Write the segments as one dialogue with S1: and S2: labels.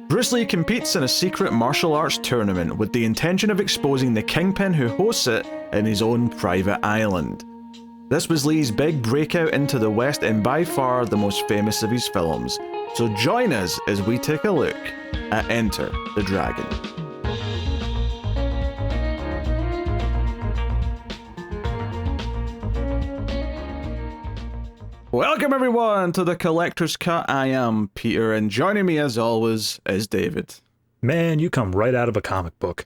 S1: Bruce Lee competes in a secret martial arts tournament with the intention of exposing the kingpin who hosts it in his own private island. This was Lee's big breakout into the West and by far the most famous of his films, so join us as we take a look at Enter the Dragon. Welcome everyone to the Collector's Cut. I am Peter, and joining me as always is David.
S2: Man, you come right out of a comic book.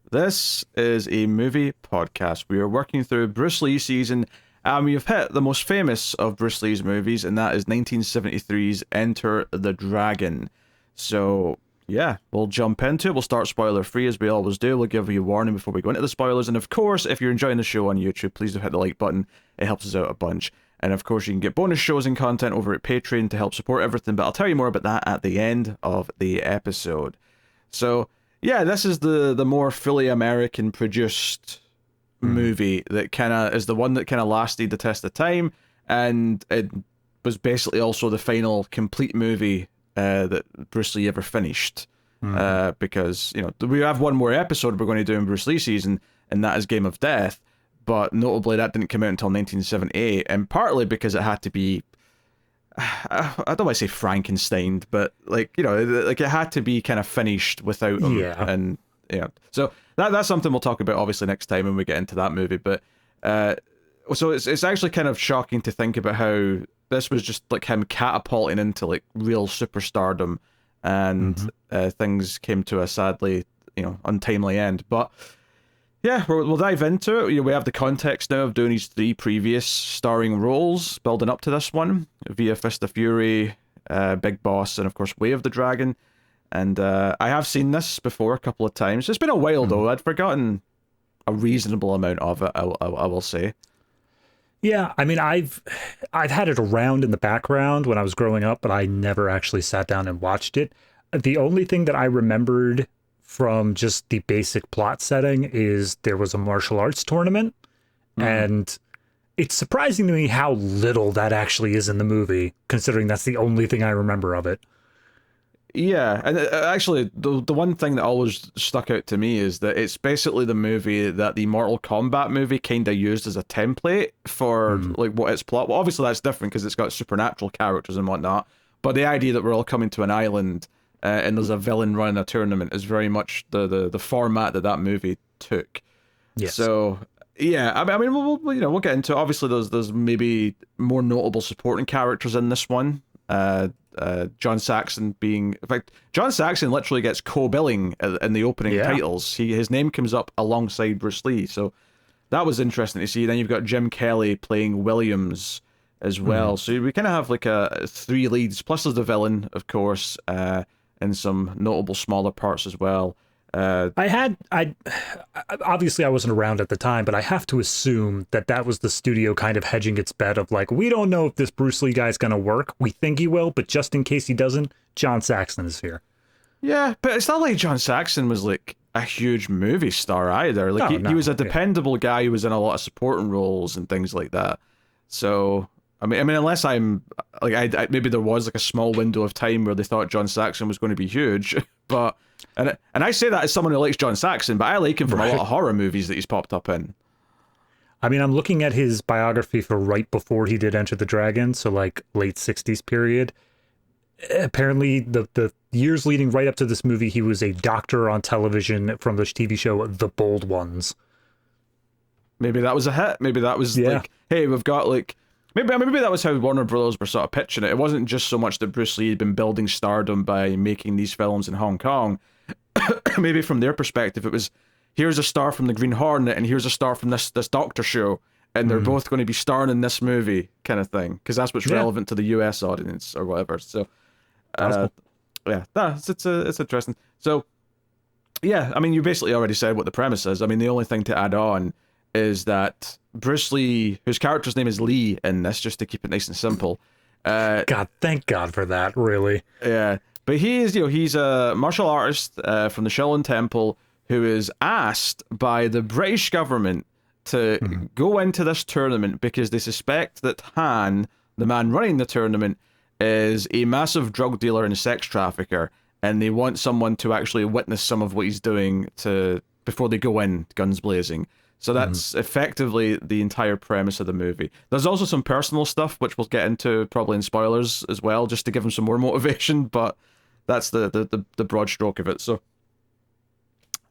S1: This is a movie podcast. We are working through Bruce Lee season, and we have hit the most famous of Bruce Lee's movies, and that is 1973's Enter the Dragon. So, yeah, we'll jump into it. We'll start spoiler free as we always do. We'll give you a warning before we go into the spoilers, and of course, if you're enjoying the show on YouTube, please do hit the like button. It helps us out a bunch. And of course, you can get bonus shows and content over at Patreon to help support everything, but I'll tell you more about that at the end of the episode. So, yeah, this is the more fully American produced movie that kind of is the one that kind of lasted the test of time, and it was basically also the final complete movie that Bruce Lee ever finished. Because, you know, we have one more episode we're going to do in Bruce Lee season, and that is Game of Death. But notably, that didn't come out until 1978, and partly because it had to be, I don't want to say Frankenstein, but like, you know, like it had to be kind of finished without him.
S2: Yeah.
S1: And, you know, so that's something we'll talk about obviously next time when we get into that movie. But, so it's actually kind of shocking to think about how this was just like him catapulting into like real superstardom, and things came to a sadly, you know, untimely end. But yeah, we'll dive into it. We have the context now of doing his three previous starring roles, building up to this one, via Fist of Fury, Big Boss, and of course Way of the Dragon. And I have seen this before a couple of times. It's been a while though. I'd forgotten a reasonable amount of it, I will say.
S2: Yeah, I mean, I've had it around in the background when I was growing up, but I never actually sat down and watched it. The only thing that I remembered from just the basic plot setting is there was a martial arts tournament, and it's surprising to me how little that actually is in the movie, considering that's the only thing I remember of it.
S1: Yeah, and actually, the one thing that always stuck out to me is that it's basically the movie that the Mortal Kombat movie kind of used as a template for like what its plot. Well, obviously that's different because it's got supernatural characters and whatnot, but the idea that we're all coming to an island and there's a villain running a tournament is very much the format that movie took.
S2: Yes.
S1: So yeah, I mean, we'll get into it. Obviously, there's maybe more notable supporting characters in this one. John Saxon being, in fact, John Saxon literally gets co-billing in the opening titles. His name comes up alongside Bruce Lee, so that was interesting to see. Then you've got Jim Kelly playing Williams as well. So we kind of have like a three leads, plus there's the villain, of course, and some notable smaller parts as well.
S2: I obviously I wasn't around at the time, but I have to assume that was the studio kind of hedging its bet of like, we don't know if this Bruce Lee guy's gonna work. We think he will, but just in case he doesn't, John Saxon is here.
S1: Yeah, but it's not like John Saxon was like a huge movie star either. Like he was a dependable guy who was in a lot of supporting roles and things like that. So I mean, unless I'm like, I maybe there was like a small window of time where they thought John Saxon was going to be huge, but and I say that as someone who likes John Saxon, but I like him from a lot of horror movies that he's popped up in.
S2: I mean, I'm looking at his biography for right before he did Enter the Dragon, so like late 60s period. Apparently, the years leading right up to this movie, he was a doctor on television from the TV show The Bold Ones.
S1: Maybe that was a hit. Maybe that was like, hey, we've got like. Maybe that was how Warner Brothers were sort of pitching it. It wasn't just so much that Bruce Lee had been building stardom by making these films in Hong Kong. Maybe from their perspective, it was, here's a star from the Green Hornet and here's a star from this doctor show, and they're both going to be starring in this movie, kind of thing, because that's what's relevant to the US audience or whatever. So,
S2: Cool.
S1: it's interesting. So, yeah, I mean, you basically already said what the premise is. I mean, the only thing to add on is that Bruce Lee, whose character's name is Lee in this, just to keep it nice and simple.
S2: God, thank God for that, really.
S1: Yeah, but he's a martial artist from the Shaolin Temple who is asked by the British government to go into this tournament because they suspect that Han, the man running the tournament, is a massive drug dealer and sex trafficker, and they want someone to actually witness some of what he's doing before they go in, guns blazing. So that's effectively the entire premise of the movie. There's also some personal stuff, which we'll get into probably in spoilers as well, just to give him some more motivation, but that's the broad stroke of it. So,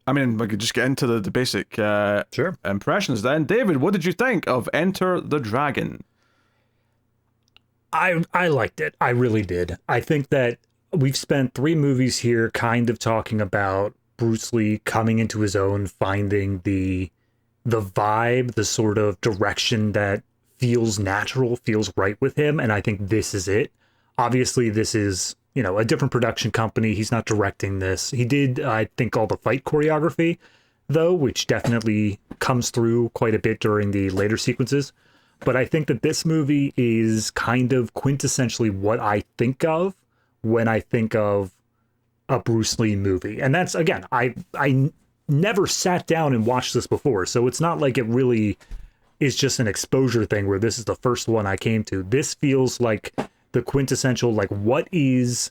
S1: I mean, we could just get into the basic
S2: Sure.
S1: impressions then. David, what did you think of Enter the Dragon?
S2: I liked it. I really did. I think that we've spent 3 movies here kind of talking about Bruce Lee coming into his own, finding the vibe, the sort of direction that feels natural, feels right with him, and I think this is it. Obviously, this is, a different production company. He's not directing this. He did, I think, all the fight choreography, though, which definitely comes through quite a bit during the later sequences. But I think that this movie is kind of quintessentially what I think of when I think of a Bruce Lee movie. And that's, again, I never sat down and watched this before, so it's not like it really is just an exposure thing where this is the first one I came to. This feels like the quintessential, like, what is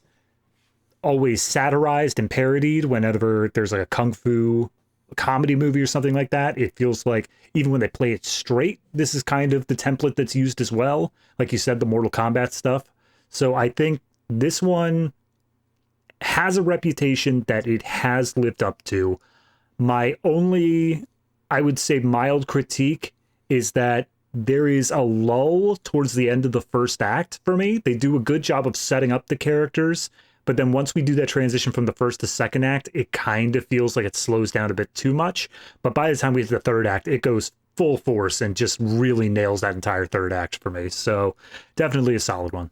S2: always satirized and parodied whenever there's like a kung fu comedy movie or something like that. It feels like even when they play it straight, this is kind of the template that's used as well. Like you said, the Mortal Kombat stuff. So I think this one has a reputation that it has lived up to. My only, I would say, mild critique is that there is a lull towards the end of the first act for me. They do a good job of setting up the characters, but then once we do that transition from the first to second act, it kind of feels like it slows down a bit too much. But by the time we get to the third act, it goes full force and just really nails that entire third act for me. So definitely a solid one.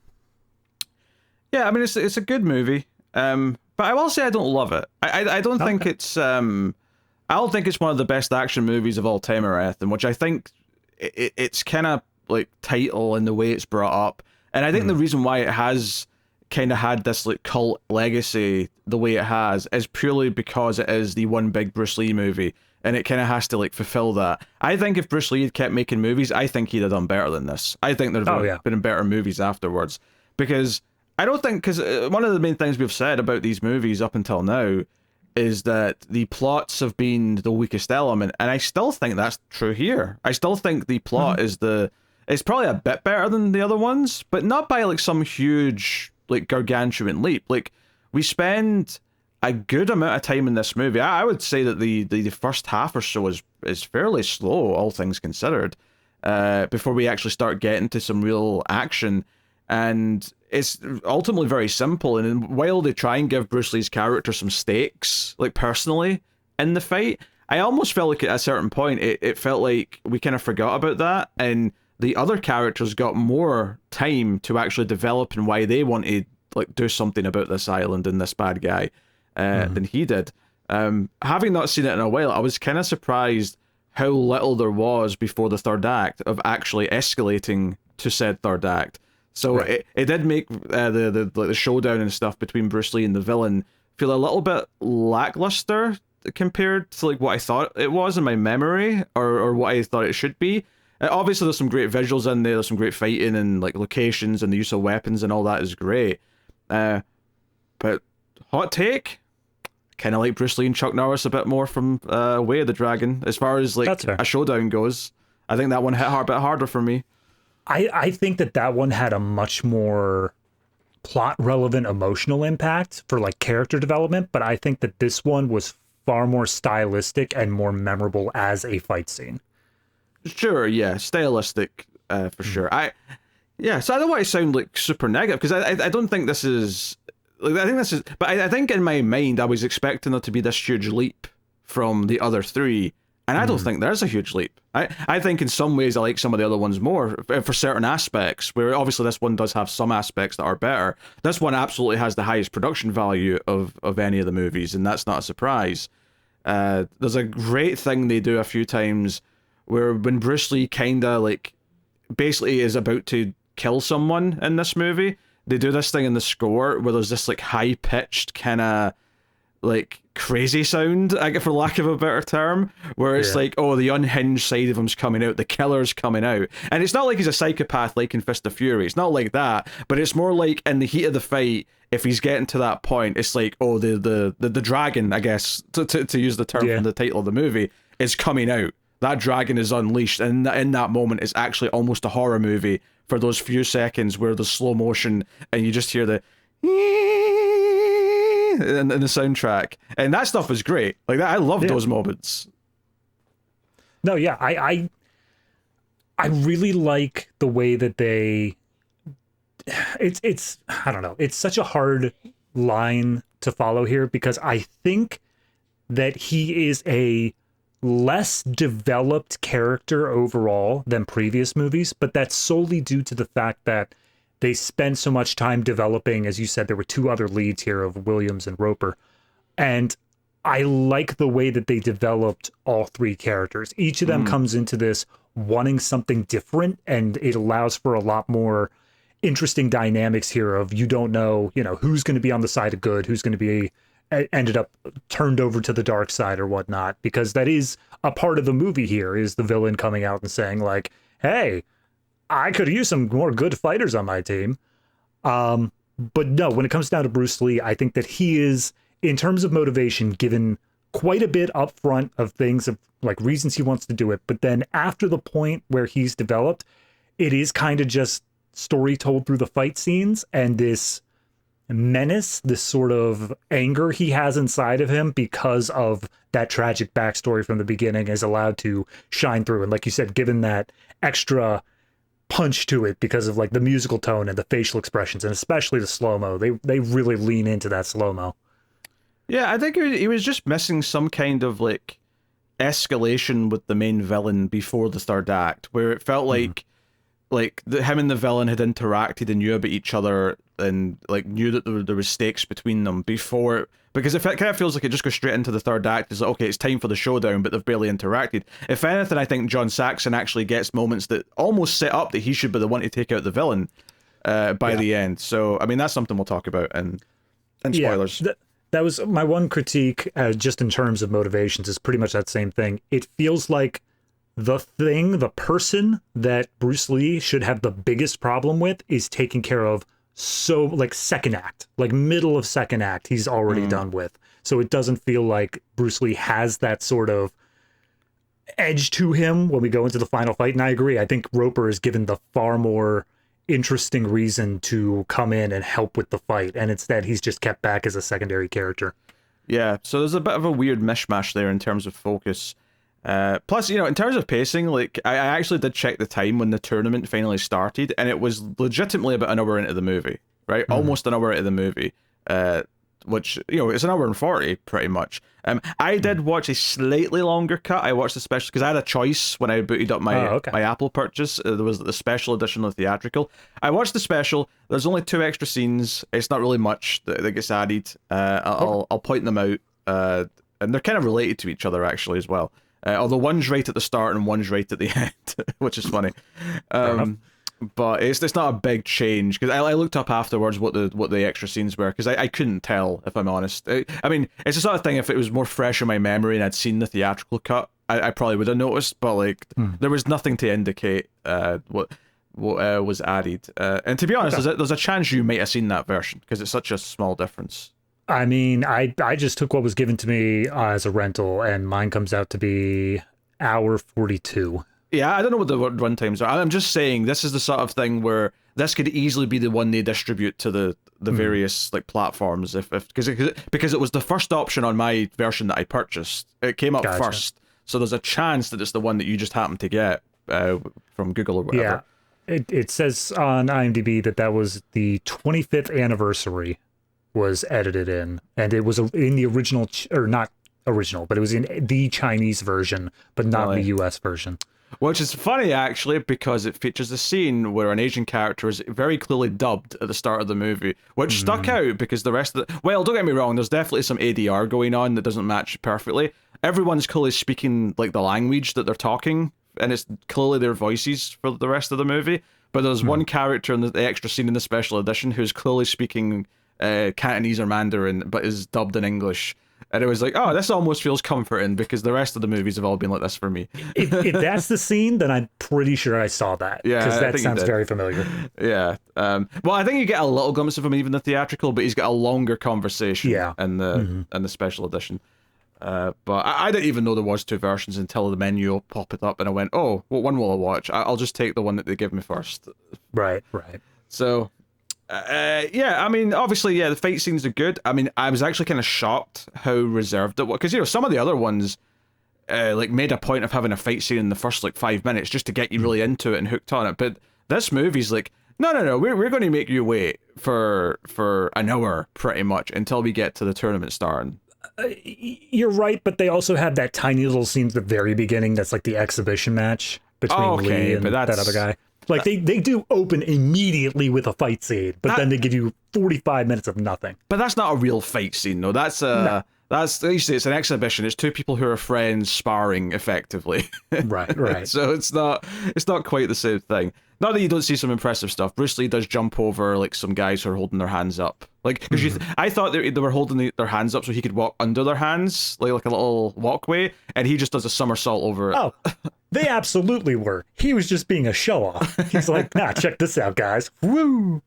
S1: Yeah, I mean, it's a good movie, but I will say I don't love it. I don't think it's I don't think it's one of the best action movies of all time or anything, which I think it's kind of like title and the way it's brought up, and I think the reason why it has kind of had this like cult legacy the way it has is purely because it is the one big Bruce Lee movie, and it kind of has to like fulfill that. I think if Bruce Lee had kept making movies, I think he'd have done better than this. I think there'd have been better movies afterwards, because I don't think, because one of the main things we've said about these movies up until now is that the plots have been the weakest element, and I still think that's true here. I still think the plot is it's probably a bit better than the other ones, but not by like some huge like gargantuan leap. Like, we spend a good amount of time in this movie. I would say that the first half or so is fairly slow, all things considered, before we actually start getting to some real action. And it's ultimately very simple. And while they try and give Bruce Lee's character some stakes, like personally, in the fight, I almost felt like at a certain point, it felt like we kind of forgot about that. And the other characters got more time to actually develop and why they wanted like do something about this island and this bad guy than he did. Having not seen it in a while, I was kind of surprised how little there was before the third act of actually escalating to said third act. So it did make the showdown and stuff between Bruce Lee and the villain feel a little bit lackluster compared to like what I thought it was in my memory, or what I thought it should be. Obviously, there's some great visuals in there. There's some great fighting and like locations and the use of weapons and all that is great. But hot take, kind of like Bruce Lee and Chuck Norris a bit more from Way of the Dragon as far as like a showdown goes. I think that one hit a bit harder for me.
S2: I think that one had a much more plot relevant emotional impact for like character development, but I think that this one was far more stylistic and more memorable as a fight scene.
S1: Sure, yeah, stylistic for sure. So I don't want to sound like super negative, because I don't think this is like, I think this is, but I think in my mind I was expecting there to be this huge leap from the other three, and I don't think there's a huge leap. I think in some ways I like some of the other ones more for certain aspects, where obviously this one does have some aspects that are better. This one absolutely has the highest production value of any of the movies, and that's not a surprise. There's a great thing they do a few times where when Bruce Lee kinda like basically is about to kill someone in this movie, they do this thing in the score where there's this like high pitched kind of like crazy sound, I guess, for lack of a better term, where it's like, oh, the unhinged side of him's coming out, the killer's coming out. And it's not like he's a psychopath like in Fist of Fury. It's not like that, but it's more like in the heat of the fight, if he's getting to that point, it's like, oh, the dragon, I guess, to use the term from the title of the movie, is coming out. That dragon is unleashed, and in that moment, it's actually almost a horror movie for those few seconds where the slow motion, and you just hear the in the soundtrack, and that stuff is great. Like that, I love those moments.
S2: No, yeah, I really like the way that they. It's I don't know. It's such a hard line to follow here because I think that he is a less developed character overall than previous movies, but that's solely due to the fact that they spend so much time developing, as you said, there were two other leads here of Williams and Roper. And I like the way that they developed all three characters. Each of them comes into this wanting something different, and it allows for a lot more interesting dynamics here of you don't know, who's going to be on the side of good, who's going to be ended up turned over to the dark side or whatnot, because that is a part of the movie here, is the villain coming out and saying like, hey, I could use some more good fighters on my team. But no, when it comes down to Bruce Lee, I think that he is, in terms of motivation, given quite a bit up front of things, of like reasons he wants to do it. But then after the point where he's developed, it is kind of just story told through the fight scenes and this menace, this sort of anger he has inside of him because of that tragic backstory from the beginning is allowed to shine through. And like you said, given that extra punch to it because of like the musical tone and the facial expressions, and especially the slow-mo, they really lean into that slow-mo.
S1: Yeah, I think he was just missing some kind of like escalation with the main villain before the third act, where it felt like him and the villain had interacted and knew about each other and like knew that there was stakes between them before, because it kind of feels like it just goes straight into the third act. It's like, okay, it's time for the showdown, but they've barely interacted. If anything, I think John Saxon actually gets moments that almost set up that he should be the one to take out the villain by the end. So, I mean, that's something we'll talk about in spoilers.
S2: Yeah, that was my one critique, just in terms of motivations, is pretty much that same thing. It feels like the person that Bruce Lee should have the biggest problem with is taken care of so like second act, like middle of second act, he's already done with. So it doesn't feel like Bruce Lee has that sort of edge to him when we go into the final fight. And I agree. I think Roper is given the far more interesting reason to come in and help with the fight. And instead he's just kept back as a secondary character.
S1: Yeah. So there's a bit of a weird mishmash there in terms of focus. Plus, in terms of pacing, like I actually did check the time when the tournament finally started, and it was legitimately about an hour into the movie, right? Almost an hour into the movie, which, it's an hour and 40 pretty much. I did watch a slightly longer cut. I watched the special because I had a choice when I booted up my Apple purchase. There was the special edition of the theatrical. I watched the special. There's only 2 extra scenes. It's not really much that gets added. I'll point them out, and they're kind of related to each other actually as well. Although one's right at the start and one's right at the end, which is funny. But it's not a big change, because I looked up afterwards what the extra scenes were, because I couldn't tell, if I'm honest. I mean, it's the sort of thing, if it was more fresh in my memory and I'd seen the theatrical cut, I probably would have noticed, but like there was nothing to indicate what was added. And to be honest, there's a chance you might have seen that version, because it's such a small difference.
S2: I mean, I just took what was given to me as a rental, and mine comes out to be hour 42.
S1: Yeah, I don't know what the run times are. I'm just saying this is the sort of thing where this could easily be the one they distribute to the various like platforms, because it was the first option on my version that I purchased. It came up first, so there's a chance that it's the one that you just happen to get from Google or whatever.
S2: Yeah, it says on IMDb that was the 25th anniversary was edited in, and it was in the original, or not original, but it was in the Chinese version, but not the US version.
S1: Which is funny, actually, because it features a scene where an Asian character is very clearly dubbed at the start of the movie, which stuck out because the rest of the... Well, don't get me wrong, there's definitely some ADR going on that doesn't match perfectly. Everyone's clearly speaking like the language that they're talking, and it's clearly their voices for the rest of the movie. But there's one character in the extra scene in the special edition who's clearly speaking Cantonese or Mandarin, but is dubbed in English. And it was like, oh, this almost feels comforting because the rest of the movies have all been like this for me.
S2: If that's the scene, then I'm pretty sure I saw that.
S1: Yeah,
S2: because
S1: I
S2: that
S1: think you
S2: sounds
S1: did.
S2: very familiar.
S1: Yeah. Well, I think you get a little glimpse of him even the theatrical, but he's got a longer conversation
S2: Yeah.
S1: in the special edition. But I didn't even know there was two versions until the menu popped up, and I went, oh, what one will I watch? I'll just take the one that they give me first.
S2: Right.
S1: So, yeah, I mean, obviously, yeah, the fight scenes are good. I mean, I was actually kind of shocked how reserved it was, because, you know, some of the other ones, like, made a point of having a fight scene in the first, like, 5 minutes just to get you really into it and hooked on it. But this movie's like, no, we're going to make you wait for an hour, pretty much, until we get to the tournament starting.
S2: You're right, but they also have that tiny little scene at the very beginning that's like the exhibition match between Lee and that other guy. Like, they do open immediately with a fight scene, but then they give you 45 minutes of nothing.
S1: But that's not a real fight scene, though. That's That's usually it's an exhibition. It's two people who are friends sparring effectively.
S2: Right.
S1: So it's not quite the same thing. Not that you don't see some impressive stuff. Bruce Lee does jump over like some guys who are holding their hands up. Like, because I thought they were holding their hands up so he could walk under their hands, like a little walkway, and he just does a somersault over it.
S2: Oh, they absolutely were. He was just being a show off. He's like, nah, check this out, guys. Woo!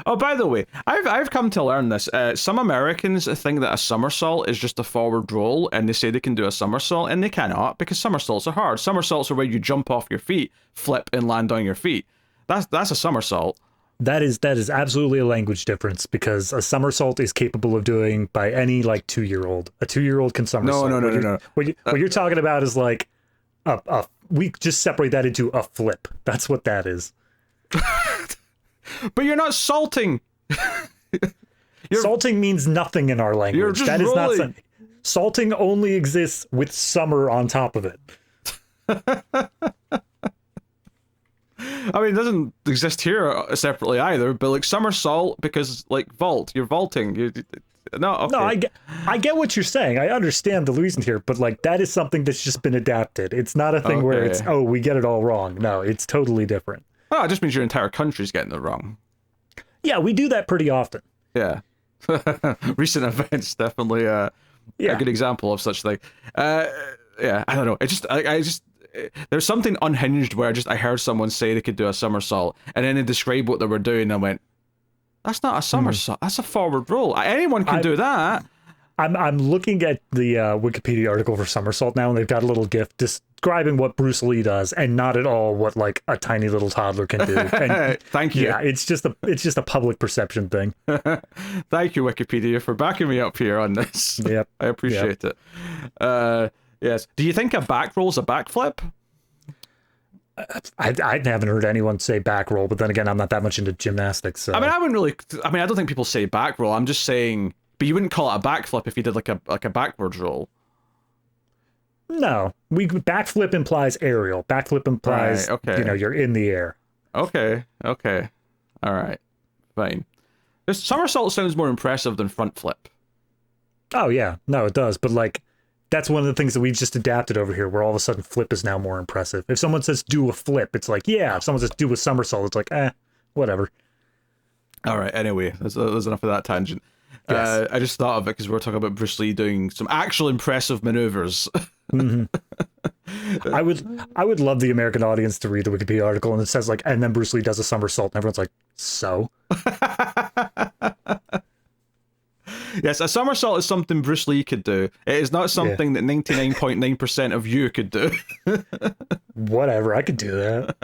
S1: Oh, by the way, I've come to learn this. Some Americans think that a somersault is just a forward roll, and they say they can do a somersault, and they cannot, because somersaults are hard. Somersaults are where you jump off your feet, flip, and land on your feet. That's a somersault.
S2: That is absolutely a language difference, because a somersault is capable of doing by any like 2-year-old. A 2-year-old can somersault.
S1: No.
S2: What you're talking about is like we just separate that into a flip. That's what that is.
S1: But you're not salting.
S2: Salting means nothing in our language.
S1: You're just
S2: that is
S1: rolling.
S2: not salting only exists with summer on top of it.
S1: I mean, it doesn't exist here separately either, but like somersault, because like vault, you're vaulting. No, okay.
S2: No, I get what you're saying. I understand the reason here, but like that is something that's just been adapted. It's not a thing where it's, oh, we get it all wrong. No, it's totally different.
S1: Oh, it just means your entire country's getting it wrong.
S2: Yeah, we do that pretty often.
S1: Yeah. Recent events definitely a good example of such thing. Yeah, I don't know. It just I just there's something unhinged where I heard someone say they could do a somersault, and then they described what they were doing, and I went, that's not a somersault, that's a forward roll. Anyone can do that.
S2: I'm looking at the Wikipedia article for somersault now, and they've got a little GIF describing what Bruce Lee does, and not at all what like a tiny little toddler can do. And,
S1: Thank you.
S2: Yeah, it's just a public perception thing.
S1: Thank you, Wikipedia, for backing me up here on this.
S2: Yep.
S1: I appreciate it. Yes. Do you think a back roll's a backflip?
S2: I haven't heard anyone say back roll, but then again, I'm not that much into gymnastics. So.
S1: I mean, I don't think people say back roll. I'm just saying, but you wouldn't call it a backflip if you did like a backwards roll.
S2: No, backflip implies aerial. Backflip implies, you're in the air.
S1: Okay. All right. Fine. This somersault sounds more impressive than front flip.
S2: Oh yeah, no, it does. But like, that's one of the things that we've just adapted over here, where all of a sudden flip is now more impressive. If someone says do a flip, it's like, yeah. If someone says do a somersault, it's like, whatever. All
S1: right. Anyway, there's enough of that tangent. Yes. I just thought of it because we were talking about Bruce Lee doing some actual impressive maneuvers.
S2: Mm-hmm. I would love the American audience to read the Wikipedia article, and it says like, and then Bruce Lee does a somersault, and everyone's like, so?
S1: Yes, a somersault is something Bruce Lee could do. It is not something that 99.9% of you could do.
S2: Whatever, I could do that.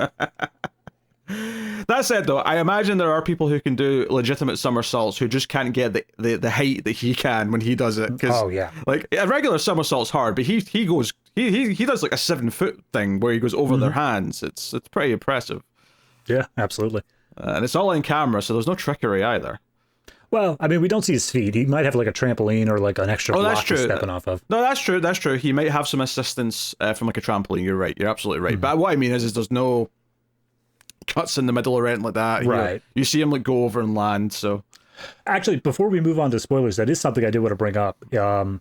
S1: That said, though, I imagine there are people who can do legitimate somersaults who just can't get the height that he can when he does it.
S2: Oh yeah,
S1: like a regular somersault's hard, but he does like a 7-foot thing where he goes over their hands. It's pretty impressive.
S2: Yeah, absolutely.
S1: And it's all in camera, so there's no trickery either.
S2: Well, I mean, we don't see his feet. He might have like a trampoline or like an extra block he's stepping off of.
S1: No, that's true. He might have some assistance from like a trampoline. You're right. You're absolutely right. But what I mean is there's no cuts in the middle or anything like that.
S2: Right.
S1: You see him like go over and land. So
S2: actually, before we move on to spoilers, that is something I did want to bring up. I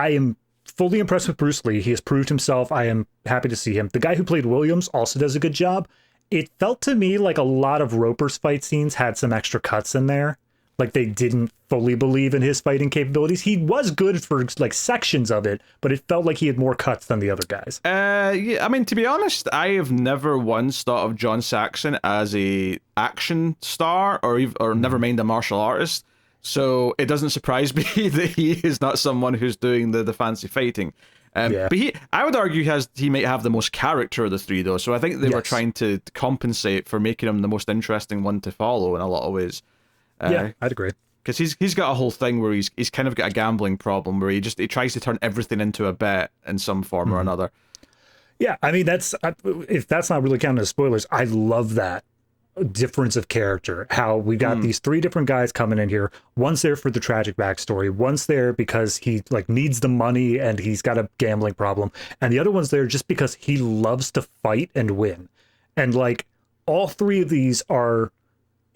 S2: am fully impressed with Bruce Lee. He has proved himself. I am happy to see him. The guy who played Williams also does a good job. It felt to me like a lot of Roper's fight scenes had some extra cuts in there, like they didn't fully believe in his fighting capabilities. He was good for like sections of it, but it felt like he had more cuts than the other guys.
S1: Yeah, I mean, to be honest, I have never once thought of John Saxon as a action star or never mind a martial artist. So it doesn't surprise me that he is not someone who's doing the fancy fighting. But I would argue he might have the most character of the three, though. So I think they were trying to compensate for making him the most interesting one to follow in a lot of ways.
S2: Yeah, I'd agree.
S1: Because he's got a whole thing where he's kind of got a gambling problem where he tries to turn everything into a bet in some form or another.
S2: Yeah, I mean if that's not really counting as spoilers, I love that difference of character. How we got these three different guys coming in here. One's there for the tragic backstory. One's there because he like needs the money and he's got a gambling problem, and the other one's there just because he loves to fight and win. And like all three of these are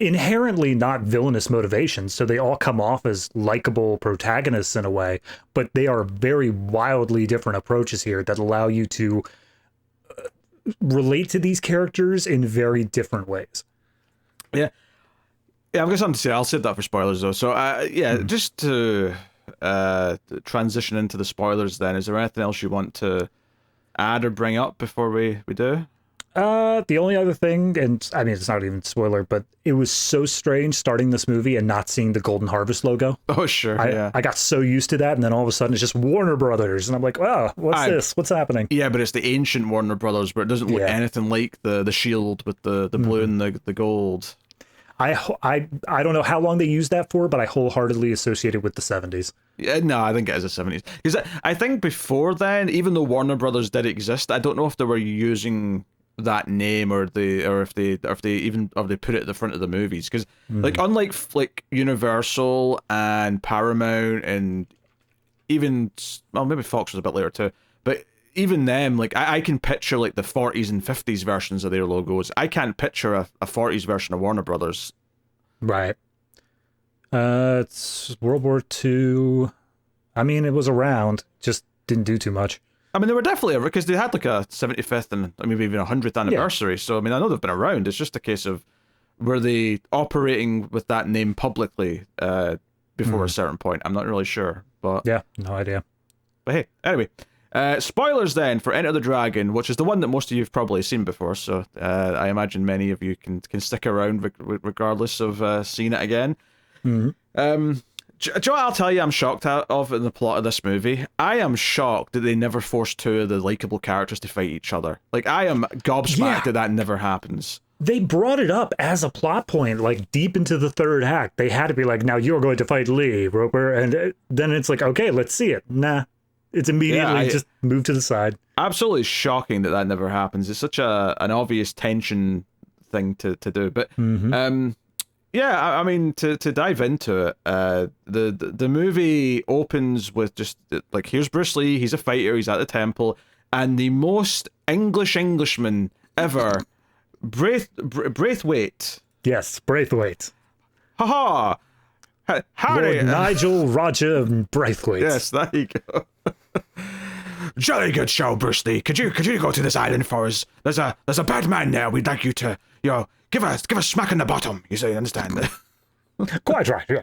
S2: inherently not villainous motivations, so they all come off as likable protagonists in a way, but they are very wildly different approaches here that allow you to relate to these characters in very different ways.
S1: Yeah, I've got something to say. I'll save that for spoilers, though. So, just to transition into the spoilers then, is there anything else you want to add or bring up before we do?
S2: The only other thing, and I mean, it's not even a spoiler, but it was so strange starting this movie and not seeing the Golden Harvest logo.
S1: Oh, sure,
S2: I got so used to that, and then all of a sudden it's just Warner Brothers, and I'm like, oh, what's this? What's happening?
S1: Yeah, but it's the ancient Warner Brothers, but it doesn't look anything like the shield with the blue and the gold.
S2: I don't know how long they used that for, but I wholeheartedly associate it with the 70s.
S1: Yeah, no, I think it is the 70s. Because I think before then, even though Warner Brothers did exist, I don't know if they were using that name or if they put it at the front of the movies, because like unlike like Universal and Paramount and even maybe Fox was a bit later too, but even them, like I can picture like the 40s and 50s versions of their logos. I can't picture a 40s version of Warner Brothers.
S2: Right. It's World War II. I mean, it was around, just didn't do too much.
S1: I mean, they were definitely, because they had like a 75th and maybe even 100th anniversary. Yeah. So, I mean, I know they've been around. It's just a case of, were they operating with that name publicly before a certain point? I'm not really sure. But
S2: yeah, no idea.
S1: But hey, anyway. Spoilers then for Enter the Dragon, which is the one that most of you have probably seen before. So I imagine many of you can stick around regardless of seeing it again. Joe, I'll tell you, I'm shocked of in the plot of this movie. I am shocked that they never forced two of the likable characters to fight each other. Like, I am gobsmacked that never happens.
S2: They brought it up as a plot point, like deep into the third act. They had to be like, now you're going to fight Lee, Roper. And then it's like, okay, let's see it. Nah, it's immediately just moved to the side. Absolutely
S1: shocking that never happens. It's such an obvious tension thing to do. But yeah, I mean, to dive into it, the movie opens with just, like, here's Bruce Lee, he's a fighter, he's at the temple, and the most Englishman ever, Braithwaite.
S2: Yes, Braithwaite.
S1: Ha-ha! Howdy!
S2: Lord Nigel Roger Braithwaite.
S1: Yes, there you go. Jolly good show, Bruce Lee. Could you go to this island for us? There's a bad man there. We'd like you to, give a smack in the bottom. You say, understand?
S2: Quite right. Yeah.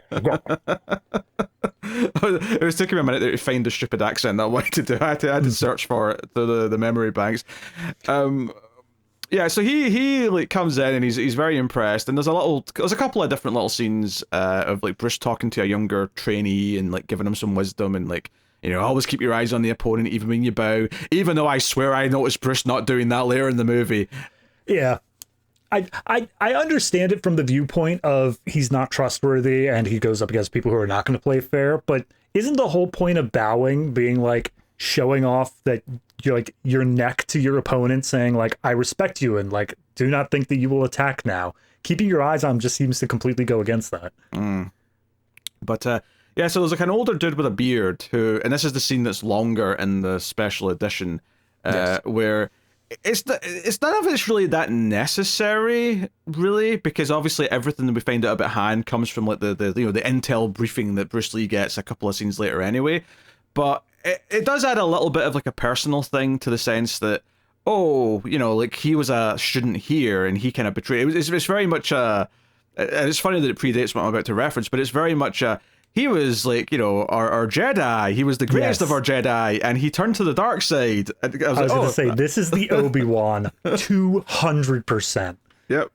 S1: It was taking me a minute to find the stupid accent that I wanted to do. I had to search for it through the memory banks. Yeah, so he like comes in and he's very impressed, and there's a couple of different little scenes of like Bruce talking to a younger trainee and like giving him some wisdom and like, always keep your eyes on the opponent even when you bow. Even though I swear I noticed Bruce not doing that later in the movie.
S2: Yeah. I understand it from the viewpoint of he's not trustworthy and he goes up against people who are not going to play fair, but isn't the whole point of bowing being like showing off that you're like your neck to your opponent, saying like, I respect you and like do not think that you will attack now? Keeping your eyes on him just seems to completely go against that.
S1: But yeah, so there's like an older dude with a beard who, and this is the scene that's longer in the special edition, where it's none of it's really that necessary, really, because obviously everything that we find out about Han comes from like the intel briefing that Bruce Lee gets a couple of scenes later anyway. But it does add a little bit of like a personal thing to the sense that, like he was a student here and he kind of betrayed. It's very much and it's funny that it predates what I'm about to reference, but it's very much he was like, our Jedi. He was the greatest of our Jedi, and he turned to the dark side. And
S2: I was going to say, this is the Obi-Wan 200%.
S1: Yep.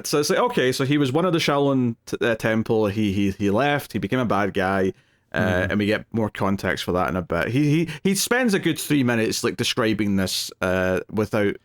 S1: So it's like, okay, so he was one of the Shaolin Temple. He left. He became a bad guy, and we get more context for that in a bit. He spends a good 3 minutes like describing this without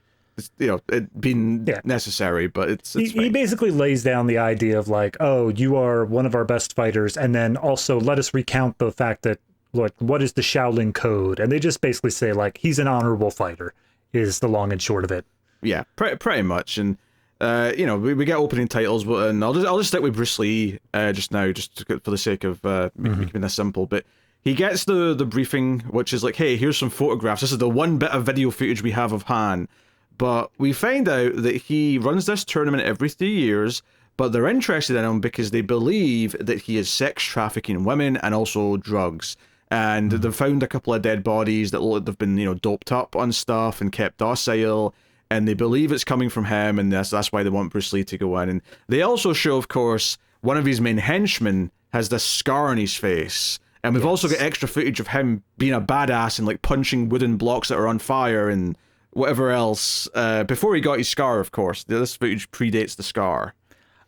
S1: it being necessary, but it's
S2: he basically lays down the idea of like, oh, you are one of our best fighters, and then also let us recount the fact that, like, what is the Shaolin Code? And they just basically say like, he's an honorable fighter, is the long and short of it.
S1: Yeah, pretty much. And we get opening titles, and I'll just stick with Bruce Lee just now, just for the sake of making this simple. But he gets the briefing, which is like, hey, here's some photographs. This is the one bit of video footage we have of Han. But we find out that he runs this tournament every 3 years, but they're interested in him because they believe that he is sex trafficking women and also drugs. And they've found a couple of dead bodies that look like they've been, doped up on stuff and kept docile. And they believe it's coming from him, and that's why they want Bruce Lee to go in. And they also show, of course, one of his main henchmen has this scar on his face. And we've also got extra footage of him being a badass and like punching wooden blocks that are on fire and whatever else, before he got his scar, of course. This footage predates the scar.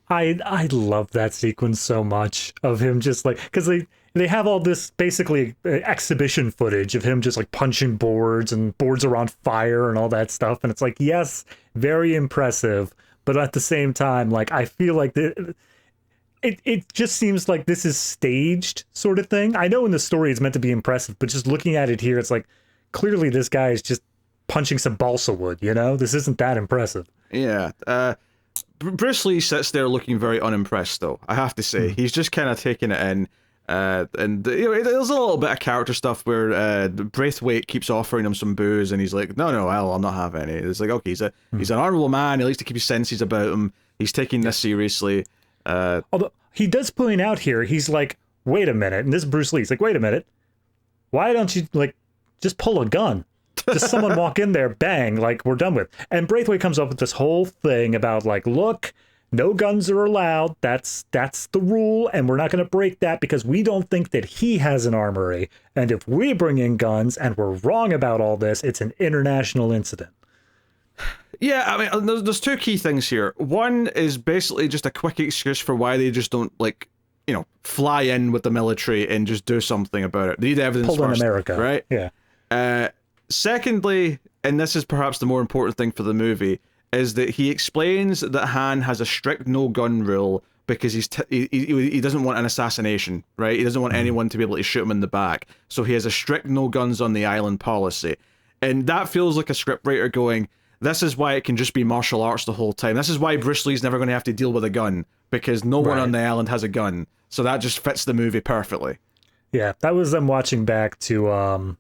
S2: I love that sequence so much of him just like, because they have all this basically exhibition footage of him just like punching boards, and boards are on fire and all that stuff. And it's like, yes, very impressive. But at the same time, like, I feel like it just seems like this is staged sort of thing. I know in the story it's meant to be impressive, but just looking at it here, it's like, clearly this guy is just punching some balsa wood, This isn't that impressive.
S1: Yeah. Bruce Lee sits there looking very unimpressed, though, I have to say. He's just kind of taking it in. And there's a little bit of character stuff where Braithwaite keeps offering him some booze, and he's like, no, I'll not have any. It's like, okay, he's an honorable man. He likes to keep his senses about him. He's taking this seriously.
S2: Although he does point out here, he's like, wait a minute. And this is Bruce Lee. He's like, wait a minute. Why don't you, like, just pull a gun? Just someone walk in there, bang, like, we're done with. And Braithwaite comes up with this whole thing about like, look, no guns are allowed. That's the rule, and we're not going to break that because we don't think that he has an armory. And if we bring in guns and we're wrong about all this, it's an international incident.
S1: Yeah, I mean, there's two key things here. One is basically just a quick excuse for why they just don't, like, fly in with the military and just do something about it. They need evidence
S2: Pulled
S1: first,
S2: in America,
S1: right?
S2: Yeah.
S1: Secondly, and this is perhaps the more important thing for the movie, is that he explains that Han has a strict no-gun rule because he doesn't want an assassination, right? He doesn't want anyone to be able to shoot him in the back. So he has a strict no-guns on the island policy. And that feels like a scriptwriter going, this is why it can just be martial arts the whole time. This is why Bruce Lee's never going to have to deal with a gun, because no one on the island has a gun. So that just fits the movie perfectly.
S2: Yeah, that was them watching back to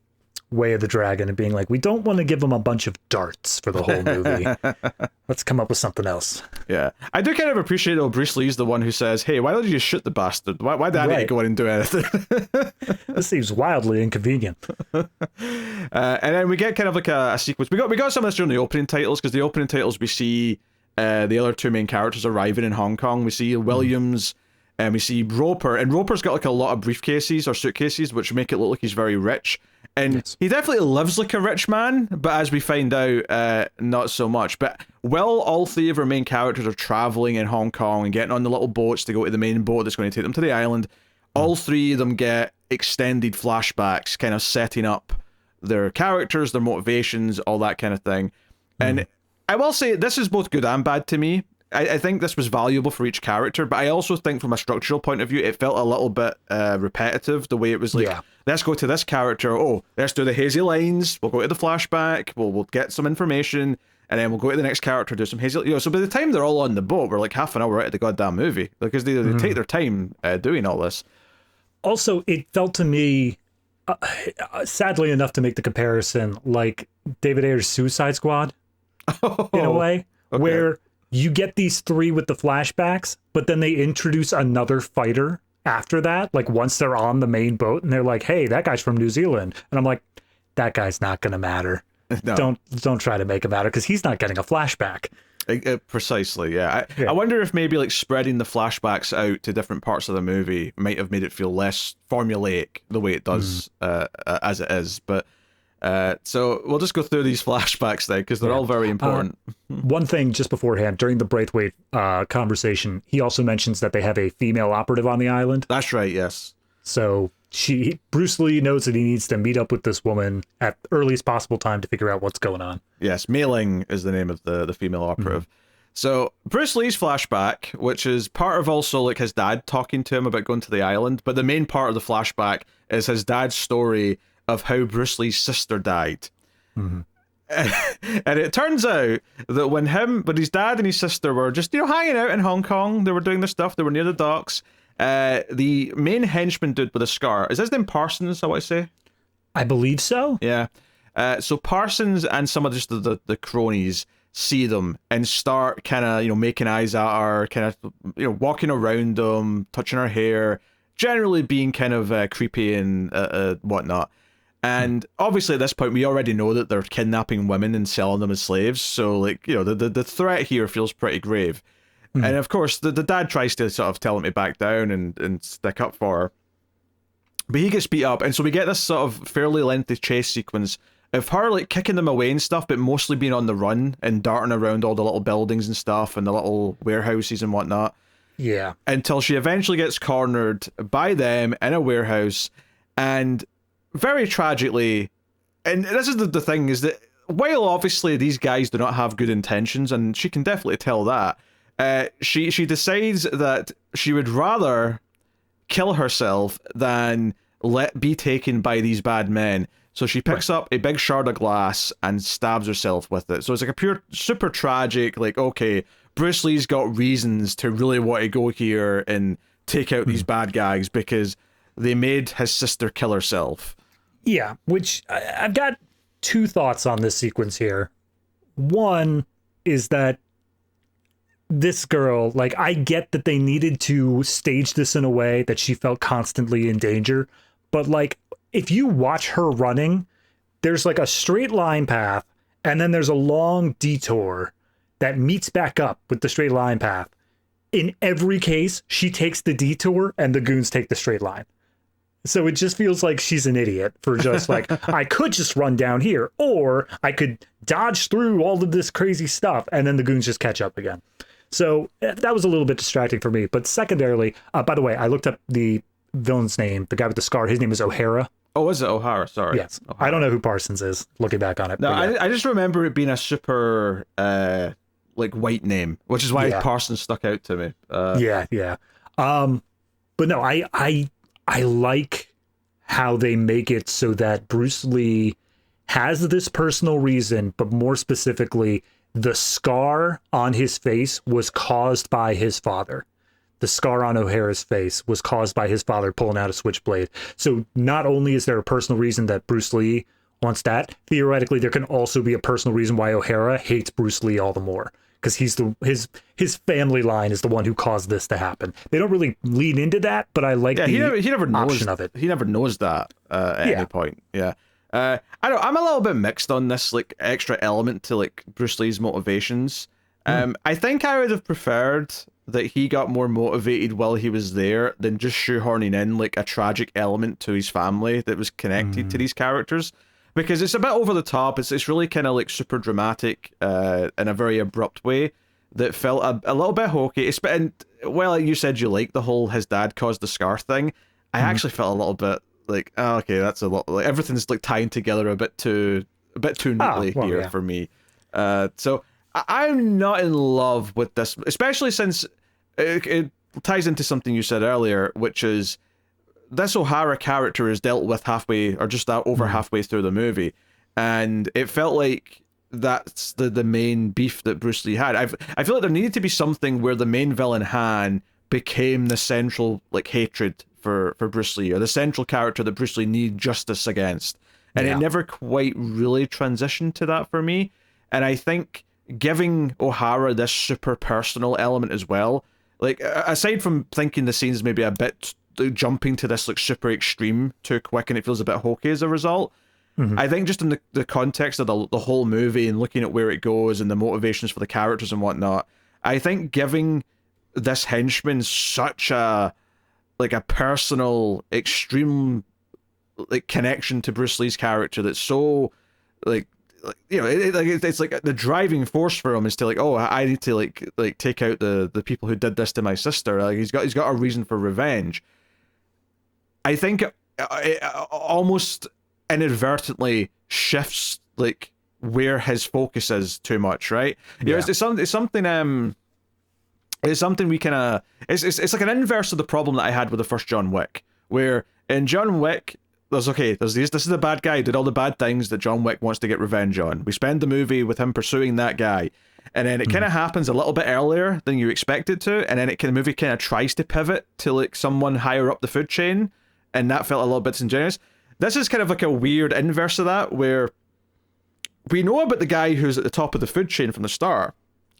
S2: Way of the Dragon and being like, we don't want to give him a bunch of darts for the whole movie. Let's come up with something else.
S1: Yeah. I do kind of appreciate, though, Bruce Lee's the one who says, hey, why don't you just shoot the bastard? Why did I need to go in and do anything?
S2: This seems wildly inconvenient.
S1: And then we get kind of like a sequence. We got some of this during the opening titles, because the opening titles we see the other two main characters arriving in Hong Kong. We see Williams, and we see Roper. And Roper's got like a lot of briefcases or suitcases, which make it look like he's very rich. And he definitely lives like a rich man, but as we find out, not so much. But while all three of our main characters are traveling in Hong Kong and getting on the little boats to go to the main boat that's going to take them to the island, all three of them get extended flashbacks, kind of setting up their characters, their motivations, all that kind of thing. And I will say, this is both good and bad to me. I think this was valuable for each character, but I also think from a structural point of view, it felt a little bit repetitive, the way it was like, let's go to this character, let's do the hazy lines, we'll go to the flashback, we'll get some information, and then we'll go to the next character, do some hazy, so by the time they're all on the boat, we're like half an hour out of the goddamn movie, because they take their time doing all this. Also,
S2: it felt to me, sadly enough to make the comparison, like David Ayer's Suicide Squad, in a way, where you get these three with the flashbacks, but then they introduce another fighter after that, like once they're on the main boat, and they're like, hey, that guy's from New Zealand. And I'm like, that guy's not going to matter. No. Don't try to make him matter, because he's not getting a flashback.
S1: Precisely, yeah. I
S2: Yeah.
S1: wonder if maybe like spreading the flashbacks out to different parts of the movie might have made it feel less formulaic the way it does as it is. But so we'll just go through these flashbacks then because they're all very important.
S2: One thing just beforehand, during the Braithwaite conversation, he also mentions that they have a female operative on the island.
S1: That's right, yes.
S2: So Bruce Lee knows that he needs to meet up with this woman at the earliest possible time to figure out what's going on.
S1: Yes, Mei Ling is the name of the female operative. So Bruce Lee's flashback, which is part of also like his dad talking to him about going to the island, but the main part of the flashback is his dad's story of how Bruce Lee's sister died. And it turns out that when his dad and his sister were just, hanging out in Hong Kong, they were doing their stuff, they were near the docks, the main henchman dude with a scar, is his name Parsons, I want to say?
S2: I believe so.
S1: Yeah. So Parsons and some of just the cronies see them and start kind of, making eyes at her, kind of, walking around them, touching her hair, generally being kind of creepy and whatnot. And obviously at this point, we already know that they're kidnapping women and selling them as slaves. So, like, the threat here feels pretty grave. And of course, the dad tries to sort of tell him to back down and stick up for her. But he gets beat up. And so we get this sort of fairly lengthy chase sequence of her, like, kicking them away and stuff, but mostly being on the run and darting around all the little buildings and stuff and the little warehouses and whatnot.
S2: Yeah.
S1: Until she eventually gets cornered by them in a warehouse. And very tragically, and this is the thing, is that while obviously these guys do not have good intentions, and she can definitely tell that, she decides that she would rather kill herself than be taken by these bad men. So she picks up a big shard of glass and stabs herself with it. So it's like a pure, super tragic, like, okay, Bruce Lee's got reasons to really want to go here and take out these bad guys because they made his sister kill herself.
S2: Yeah, which I've got two thoughts on this sequence here. One is that this girl, like, I get that they needed to stage this in a way that she felt constantly in danger, but like, if you watch her running, there's like a straight line path, and then there's a long detour that meets back up with the straight line path. In every case, she takes the detour and the goons take the straight line. So it just feels like she's an idiot for just like, I could just run down here, or I could dodge through all of this crazy stuff, and then the goons just catch up again. So that was a little bit distracting for me. But secondarily, by the way, I looked up the villain's name, the guy with the scar. His name is O'Hara.
S1: Oh, is it O'Hara? Sorry.
S2: Yes.
S1: O'Hara.
S2: I don't know who Parsons is, looking back on it.
S1: No,
S2: yeah.
S1: I just remember it being a super, like, white name, which is why Parsons stuck out to me.
S2: Yeah. But no, I like how they make it so that Bruce Lee has this personal reason, but more specifically, the scar on his face was caused by his father. The scar on O'Hara's face was caused by his father pulling out a switchblade. So not only is there a personal reason that Bruce Lee wants that, theoretically there can also be a personal reason why O'Hara hates Bruce Lee all the more. Because his family line is the one who caused this to happen. They don't really lean into that, but I like
S1: he never knows,
S2: option of it.
S1: He never knows that at any point. Yeah. I'm a little bit mixed on this like extra element to like Bruce Lee's motivations. I think I would have preferred that he got more motivated while he was there than just shoehorning in like a tragic element to his family that was connected to these characters. Because it's a bit over the top. It's really kind of like super dramatic in a very abrupt way that felt a little bit hokey. And well, you said you liked the whole his dad caused the scar thing. I actually felt a little bit like, oh, okay, that's a lot. Like everything's like tying together a bit too neatly here for me. So I'm not in love with this, especially since it ties into something you said earlier, which is this O'Hara character is dealt with halfway or just over halfway through the movie, and it felt like that's the main beef that Bruce Lee had. I feel like there needed to be something where the main villain Han became the central like hatred for Bruce Lee, or the central character that Bruce Lee needed justice against, and it never quite really transitioned to that for me. And I think giving O'Hara this super personal element as well, like aside from thinking the scene's maybe a bit jumping to this like super extreme too quick and it feels a bit hokey as a result, I think just in the context of the whole movie and looking at where it goes and the motivations for the characters and whatnot, I think giving this henchman such a personal, extreme connection to Bruce Lee's character that's so it's like the driving force for him is to I need to take out the people who did this to my sister. Like he's got a reason for revenge. I think it almost inadvertently shifts where his focus is too much, right?
S2: Yeah.
S1: It's something we kind of it's like an inverse of the problem that I had with the first John Wick, where in John Wick this is the bad guy who did all the bad things that John Wick wants to get revenge on. We spend the movie with him pursuing that guy, and then it kind of happens a little bit earlier than you expect it to, and then the movie kind of tries to pivot to someone higher up the food chain, and that felt a little bit disingenuous. This is kind of like a weird inverse of that, where we know about the guy who's at the top of the food chain from the start.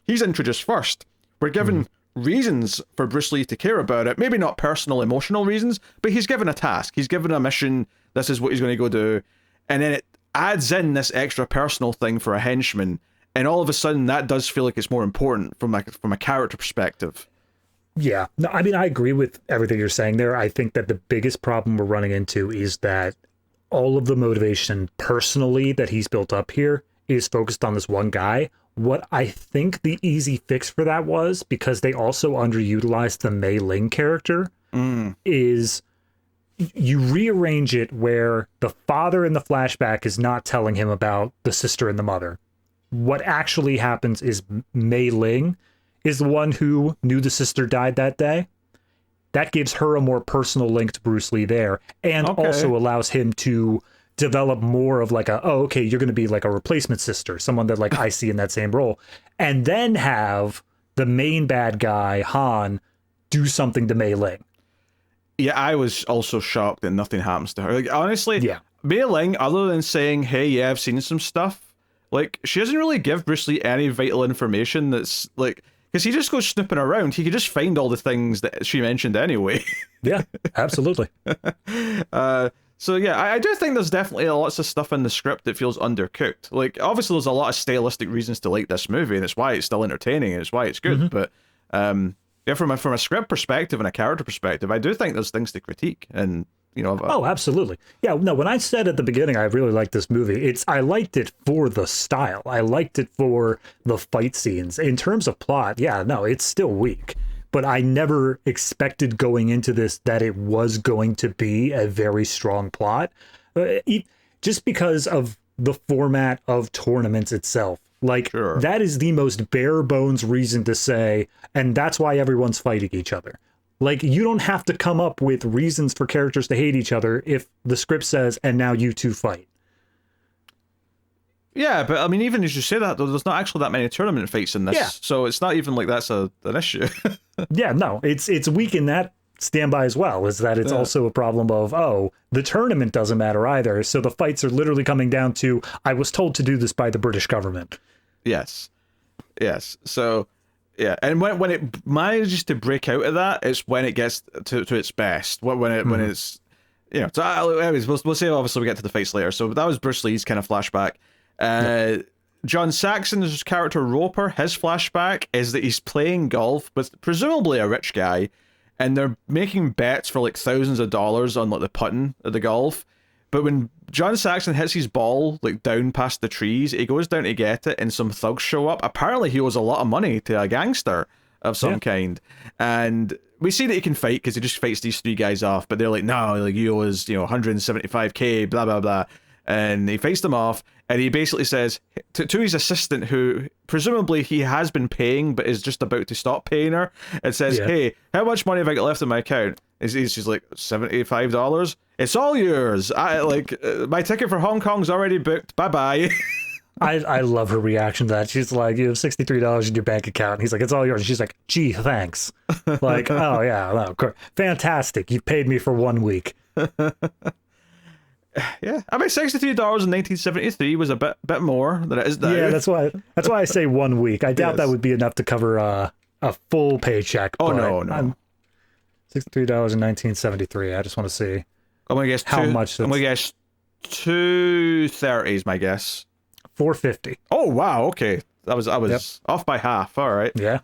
S1: He's introduced first. We're given reasons for Bruce Lee to care about it. Maybe not personal, emotional reasons, but he's given a task. He's given a mission. This is what he's going to go do. And then it adds in this extra personal thing for a henchman. And all of a sudden, that does feel like it's more important from a character perspective.
S2: Yeah. No, I mean, I agree with everything you're saying there. I think that the biggest problem we're running into is that all of the motivation personally that he's built up here is focused on this one guy. What I think the easy fix for that was, because they also underutilized the Mei Ling character, is you rearrange it where the father in the flashback is not telling him about the sister and the mother. What actually happens is Mei Ling is the one who knew the sister died that day. That gives her a more personal link to Bruce Lee there, and also allows him to develop more of you're going to be like a replacement sister, someone that I see in that same role, and then have the main bad guy, Han, do something to Mei Ling.
S1: Yeah, I was also shocked that nothing happens to her. Honestly,
S2: yeah.
S1: Mei Ling, other than saying, hey, yeah, I've seen some stuff, she doesn't really give Bruce Lee any vital information that's because he just goes snooping around. He could just find all the things that she mentioned anyway.
S2: Yeah, absolutely.
S1: So yeah, I do think there's definitely lots of stuff in the script that feels undercooked. Obviously there's a lot of stylistic reasons to like this movie, and it's why it's still entertaining, and it's why it's good. But yeah, from a script perspective and a character perspective, I do think there's things to critique. And
S2: oh, absolutely. Yeah, no, when I said at the beginning I really liked this movie, I liked it for the style. I liked it for the fight scenes. In terms of plot, yeah, no, it's still weak. But I never expected going into this that it was going to be a very strong plot, just because of the format of tournaments itself.
S1: Sure.
S2: That is the most bare bones reason to say, and that's why everyone's fighting each other. You don't have to come up with reasons for characters to hate each other if the script says, and now you two fight.
S1: Yeah, but I mean, even as you say that, though, there's not actually that many tournament fights in this, so it's not even that's an issue.
S2: Yeah, no, it's weak in that standby as well, is that it's also a problem of, the tournament doesn't matter either, so the fights are literally coming down to, I was told to do this by the British government.
S1: Yes. So, yeah, and when it manages to break out of that, it's when it gets to its best. When it's, so anyways, we'll say obviously we get to the fights later. So that was Bruce Lee's kind of flashback. John Saxon's character Roper, his flashback is that he's playing golf with presumably a rich guy, and they're making bets for thousands of dollars on the putting of the golf. But when John Saxon hits his ball down past the trees, he goes down to get it, and some thugs show up. Apparently he owes a lot of money to a gangster of some kind, and we see that he can fight because he just fights these three guys off. But they're no, you owe us 175k, blah blah blah. And he fights them off, and he basically says to his assistant, who presumably he has been paying but is just about to stop paying her, and says, hey, how much money have I got left in my account? She's like, $75? It's all yours. My ticket for Hong Kong's already booked. Bye-bye.
S2: I love her reaction to that. She's like, you have $63 in your bank account. And he's like, it's all yours. And she's like, gee, thanks. Oh, yeah, no, of course. Fantastic. You paid me for 1 week.
S1: Yeah, I mean, $63 in 1973 was a bit more than it is now.
S2: Yeah, that's why I say 1 week. I doubt that would be enough to cover a full paycheck.
S1: Oh no.
S2: $63 in 1973. I just want to see.
S1: I'm gonna guess
S2: how much.
S1: I'm gonna guess 230 is my guess.
S2: 450.
S1: Oh wow, okay. I was off by half. All right,
S2: Yeah.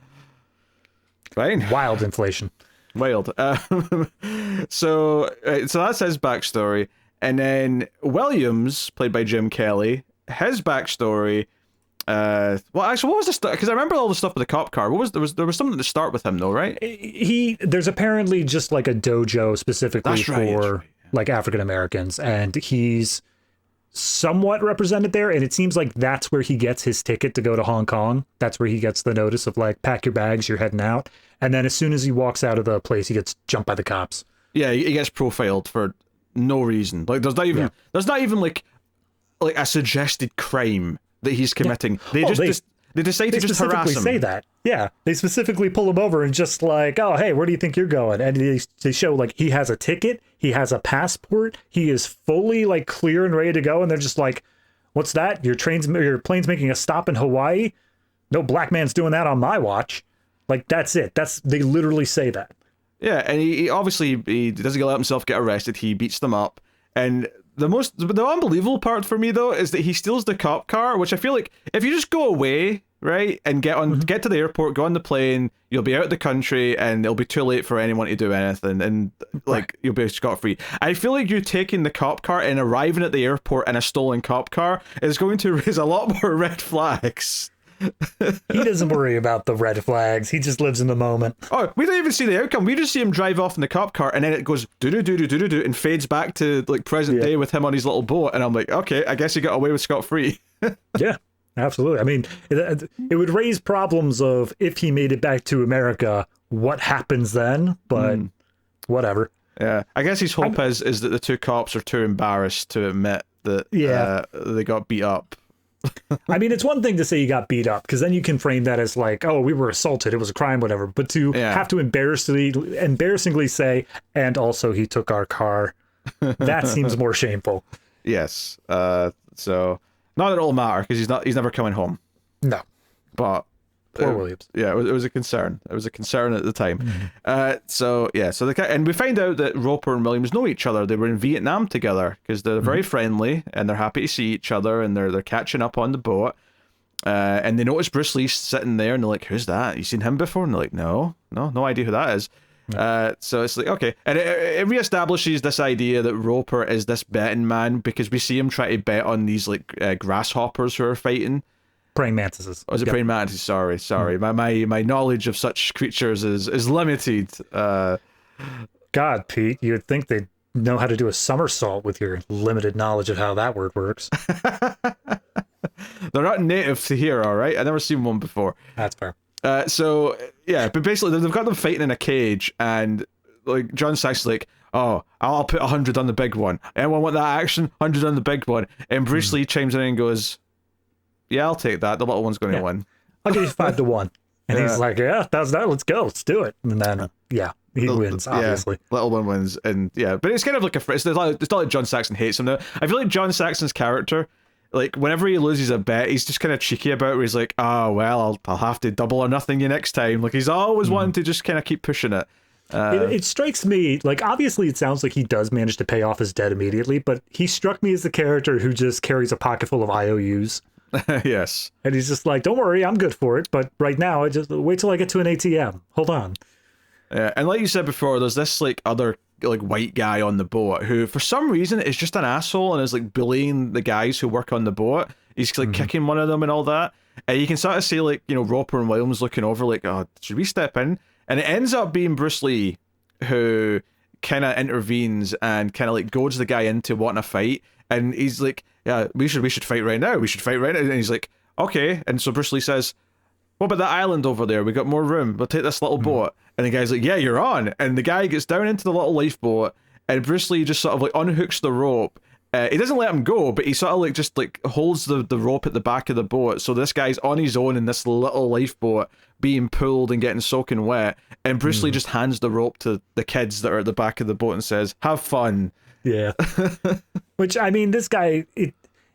S1: fine.
S2: Wild inflation.
S1: Wild. So that's his backstory, and then Williams, played by Jim Kelly, his backstory. Well, actually, what was the start? Because I remember all the stuff with the cop car. What was there was something to start with him though, right?
S2: There's apparently just like a dojo specifically
S1: That's right,
S2: for
S1: right, yeah.
S2: like African Americans, and he's somewhat represented there, and it seems like that's where he gets his ticket to go to Hong Kong. That's where he gets the notice of like, pack your bags, you're heading out. And then as soon as he walks out of the place, he gets jumped by the cops.
S1: Yeah, he gets profiled for no reason. Like there's not even like a suggested crime that he's committing. They decide to just harass him.
S2: Say that. Yeah, they specifically pull him over and just like, oh, hey, where do you think you're going? And they show like he has a ticket, he has a passport, he is fully like clear and ready to go, and they're just like, what's that? Your plane's making a stop in Hawaii? No black man's doing that on my watch. Like that's it. They literally say that.
S1: Yeah, and he obviously he doesn't let himself get arrested. He beats them up, and the unbelievable part for me though is that he steals the cop car, which I feel like if you just go away, right, and get to the airport, go on the plane, you'll be out of the country, and it'll be too late for anyone to do anything, and like you'll be scot free. I feel like you taking the cop car and arriving at the airport in a stolen cop car is going to raise a lot more red flags.
S2: He doesn't worry about the red flags. He just lives in the moment.
S1: Oh, we don't even see the outcome. We just see him drive off in the cop car, and then it goes do and fades back to like present day with him on his little boat. And I'm like, okay, I guess he got away with scot free.
S2: Yeah, absolutely. I mean, it would raise problems of if he made it back to America, what happens then? But whatever.
S1: Yeah, I guess his hope is that the two cops are too embarrassed to admit that they got beat up.
S2: I mean, it's one thing to say you got beat up, because then you can frame that as like, oh, we were assaulted, it was a crime, whatever. But to have to embarrassingly say, and also he took our car, that seems more shameful.
S1: Yes. So not that it'll matter because he's never coming home.
S2: No.
S1: But
S2: poor Williams.
S1: Yeah, it was a concern. It was a concern at the time. So and we find out that Roper and Williams know each other. They were in Vietnam together because they're very friendly and they're happy to see each other, and they're catching up on the boat. And they notice Bruce Lee sitting there, and they're like, "Who's that? You seen him before?" And they're like, "No idea who that is." So it's like, okay, and it reestablishes this idea that Roper is this betting man because we see him try to bet on these like grasshoppers who are fighting.
S2: Praying mantises.
S1: Oh, is it praying mantises? Sorry. My knowledge of such creatures is limited.
S2: God, Pete, you'd think they'd know how to do a somersault with your limited knowledge of how that word works.
S1: They're not native to here, all right? I've never seen one before.
S2: That's fair.
S1: So yeah, but basically they've got them fighting in a cage, and like John Saxon's like, oh, I'll put 100 on the big one. Anyone want that action? 100 on the big one. And Bruce Lee chimes in and goes, yeah, I'll take that. The little one's going to win.
S2: I'll give you 5-1. And he's like, yeah, that's that. Let's go. Let's do it. And then, he wins, obviously.
S1: Little one wins. And but it's kind of like it's not like John Saxon hates him now. I feel like John Saxon's character, like whenever he loses a bet, he's just kind of cheeky about it, where he's like, oh, well, I'll have to double or nothing you next time. Like he's always wanting to just kind of keep pushing it.
S2: It strikes me, like, obviously it sounds like he does manage to pay off his debt immediately, but he struck me as the character who just carries a pocket full of IOUs.
S1: Yes.
S2: And he's just like, don't worry, I'm good for it, but right now, I just wait till I get to an ATM. Hold on.
S1: Yeah, and like you said before, there's this like other like white guy on the boat who, for some reason, is just an asshole and is like bullying the guys who work on the boat. He's like kicking one of them and all that. And you can sort of see like, you know, Roper and Williams looking over like, oh, should we step in? And it ends up being Bruce Lee who kind of intervenes and kind of like goads the guy into wanting a fight. And he's like, yeah, we should fight right now. We should fight right now. And he's like, okay. And so Bruce Lee says, what about that island over there? We got more room. We'll take this little boat. And the guy's like, yeah, you're on. And the guy gets down into the little lifeboat, and Bruce Lee just sort of like unhooks the rope. He doesn't let him go, but he sort of like just like holds the rope at the back of the boat. So this guy's on his own in this little lifeboat being pulled and getting soaking wet. And Bruce Lee just hands the rope to the kids that are at the back of the boat and says, have fun.
S2: Yeah. Which, I mean, this guy,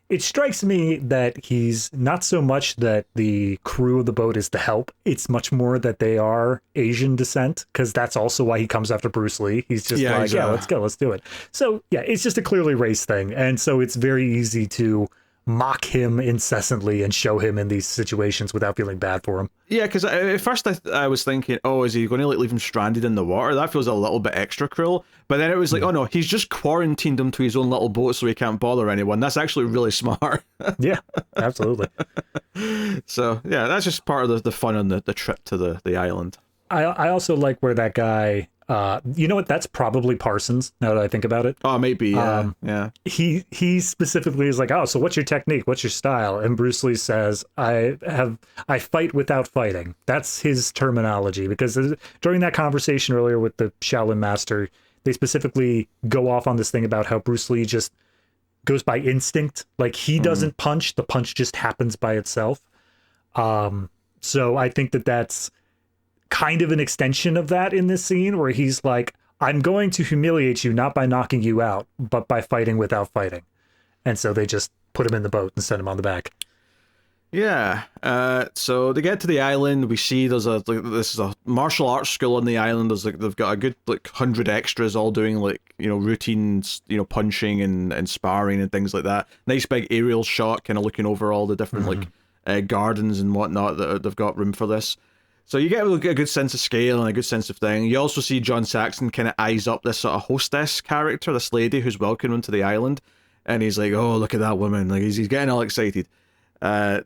S2: It strikes me that he's not so much that the crew of the boat is the help. It's much more that they are Asian descent, because that's also why he comes after Bruce Lee. He's just let's go, let's do it. So yeah, it's just a clearly race thing. And so it's very easy to mock him incessantly and show him in these situations without feeling bad for him.
S1: Yeah, because at first I was thinking, oh, is he going to like leave him stranded in the water? That feels a little bit extra cruel. But then it was like, oh no, he's just quarantined him to his own little boat so he can't bother anyone. That's actually really smart.
S2: Yeah, absolutely.
S1: So yeah, that's just part of the fun on the trip to the island.
S2: I also like where that guy, you know what? That's probably Parsons. Now that I think about it.
S1: Oh, maybe. Yeah. Yeah.
S2: He specifically is like, oh, so what's your technique? What's your style? And Bruce Lee says, I fight without fighting. That's his terminology, because during that conversation earlier with the Shaolin master, they specifically go off on this thing about how Bruce Lee just goes by instinct. Like he doesn't punch, the punch just happens by itself. So I think that's kind of an extension of that in this scene, where he's like, I'm going to humiliate you not by knocking you out, but by fighting without fighting. And so they just put him in the boat and send him on the back.
S1: Yeah. So they get to the island. We see this is a martial arts school on the island. There's like they've got a good 100 extras all doing routines, punching and sparring and things like that. Nice big aerial shot, kind of looking over all the different gardens and whatnot that they've got room for this. So you get a good sense of scale and a good sense of thing. You also see John Saxon kind of eyes up this sort of hostess character, this lady who's welcoming him to the island, and he's like, "Oh, look at that woman!" Like he's getting all excited.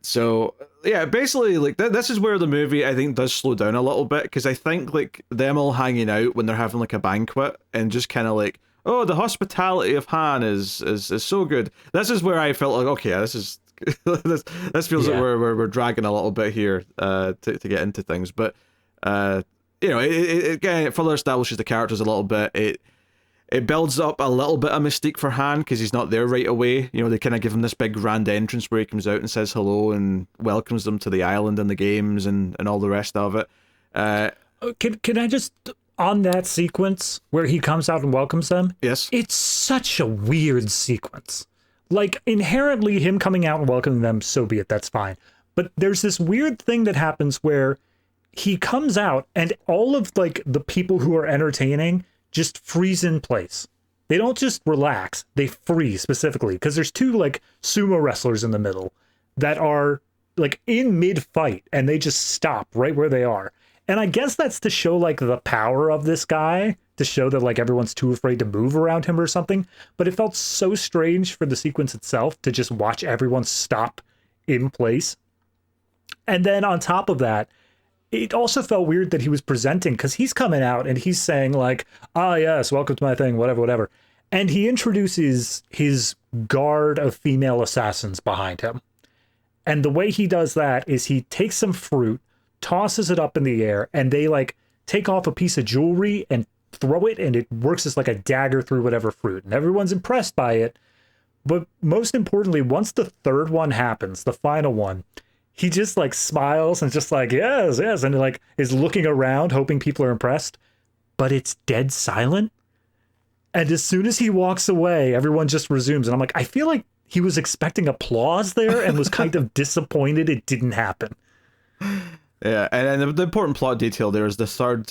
S1: So yeah, basically this is where the movie I think does slow down a little bit, because I think them all hanging out when they're having a banquet and just kind of oh, the hospitality of Han is so good. This is where I felt like, okay, this is. this feels like we're dragging a little bit here to get into things, but it again, it further establishes the characters a little bit. It builds up a little bit of mystique for Han because he's not there right away. They kind of give him this big grand entrance where he comes out and says hello and welcomes them to the island and the games and all the rest of it.
S2: Can I just, on that sequence where he comes out and welcomes them?
S1: Yes.
S2: It's such a weird sequence. Like, inherently, him coming out and welcoming them, so be it, that's fine. But there's this weird thing that happens where he comes out and all of, the people who are entertaining just freeze in place. They don't just relax, they freeze specifically. Because there's two, sumo wrestlers in the middle that are, in mid-fight, and they just stop right where they are. And I guess that's to show, the power of this guy, to show that, everyone's too afraid to move around him or something. But it felt so strange for the sequence itself to just watch everyone stop in place. And then on top of that, it also felt weird that he was presenting, because he's coming out and he's saying, ah, yes, welcome to my thing, whatever. And he introduces his guard of female assassins behind him. And the way he does that is he takes some fruit, tosses it up in the air, and they take off a piece of jewelry and throw it, and it works as a dagger through whatever fruit, and everyone's impressed by it. But most importantly, once the third one happens, the final one, he just smiles and just yes, and is looking around hoping people are impressed, but it's dead silent. And as soon as he walks away, everyone just resumes, and I'm I feel like he was expecting applause there and was kind of disappointed it didn't happen.
S1: Yeah, and the important plot detail there is the third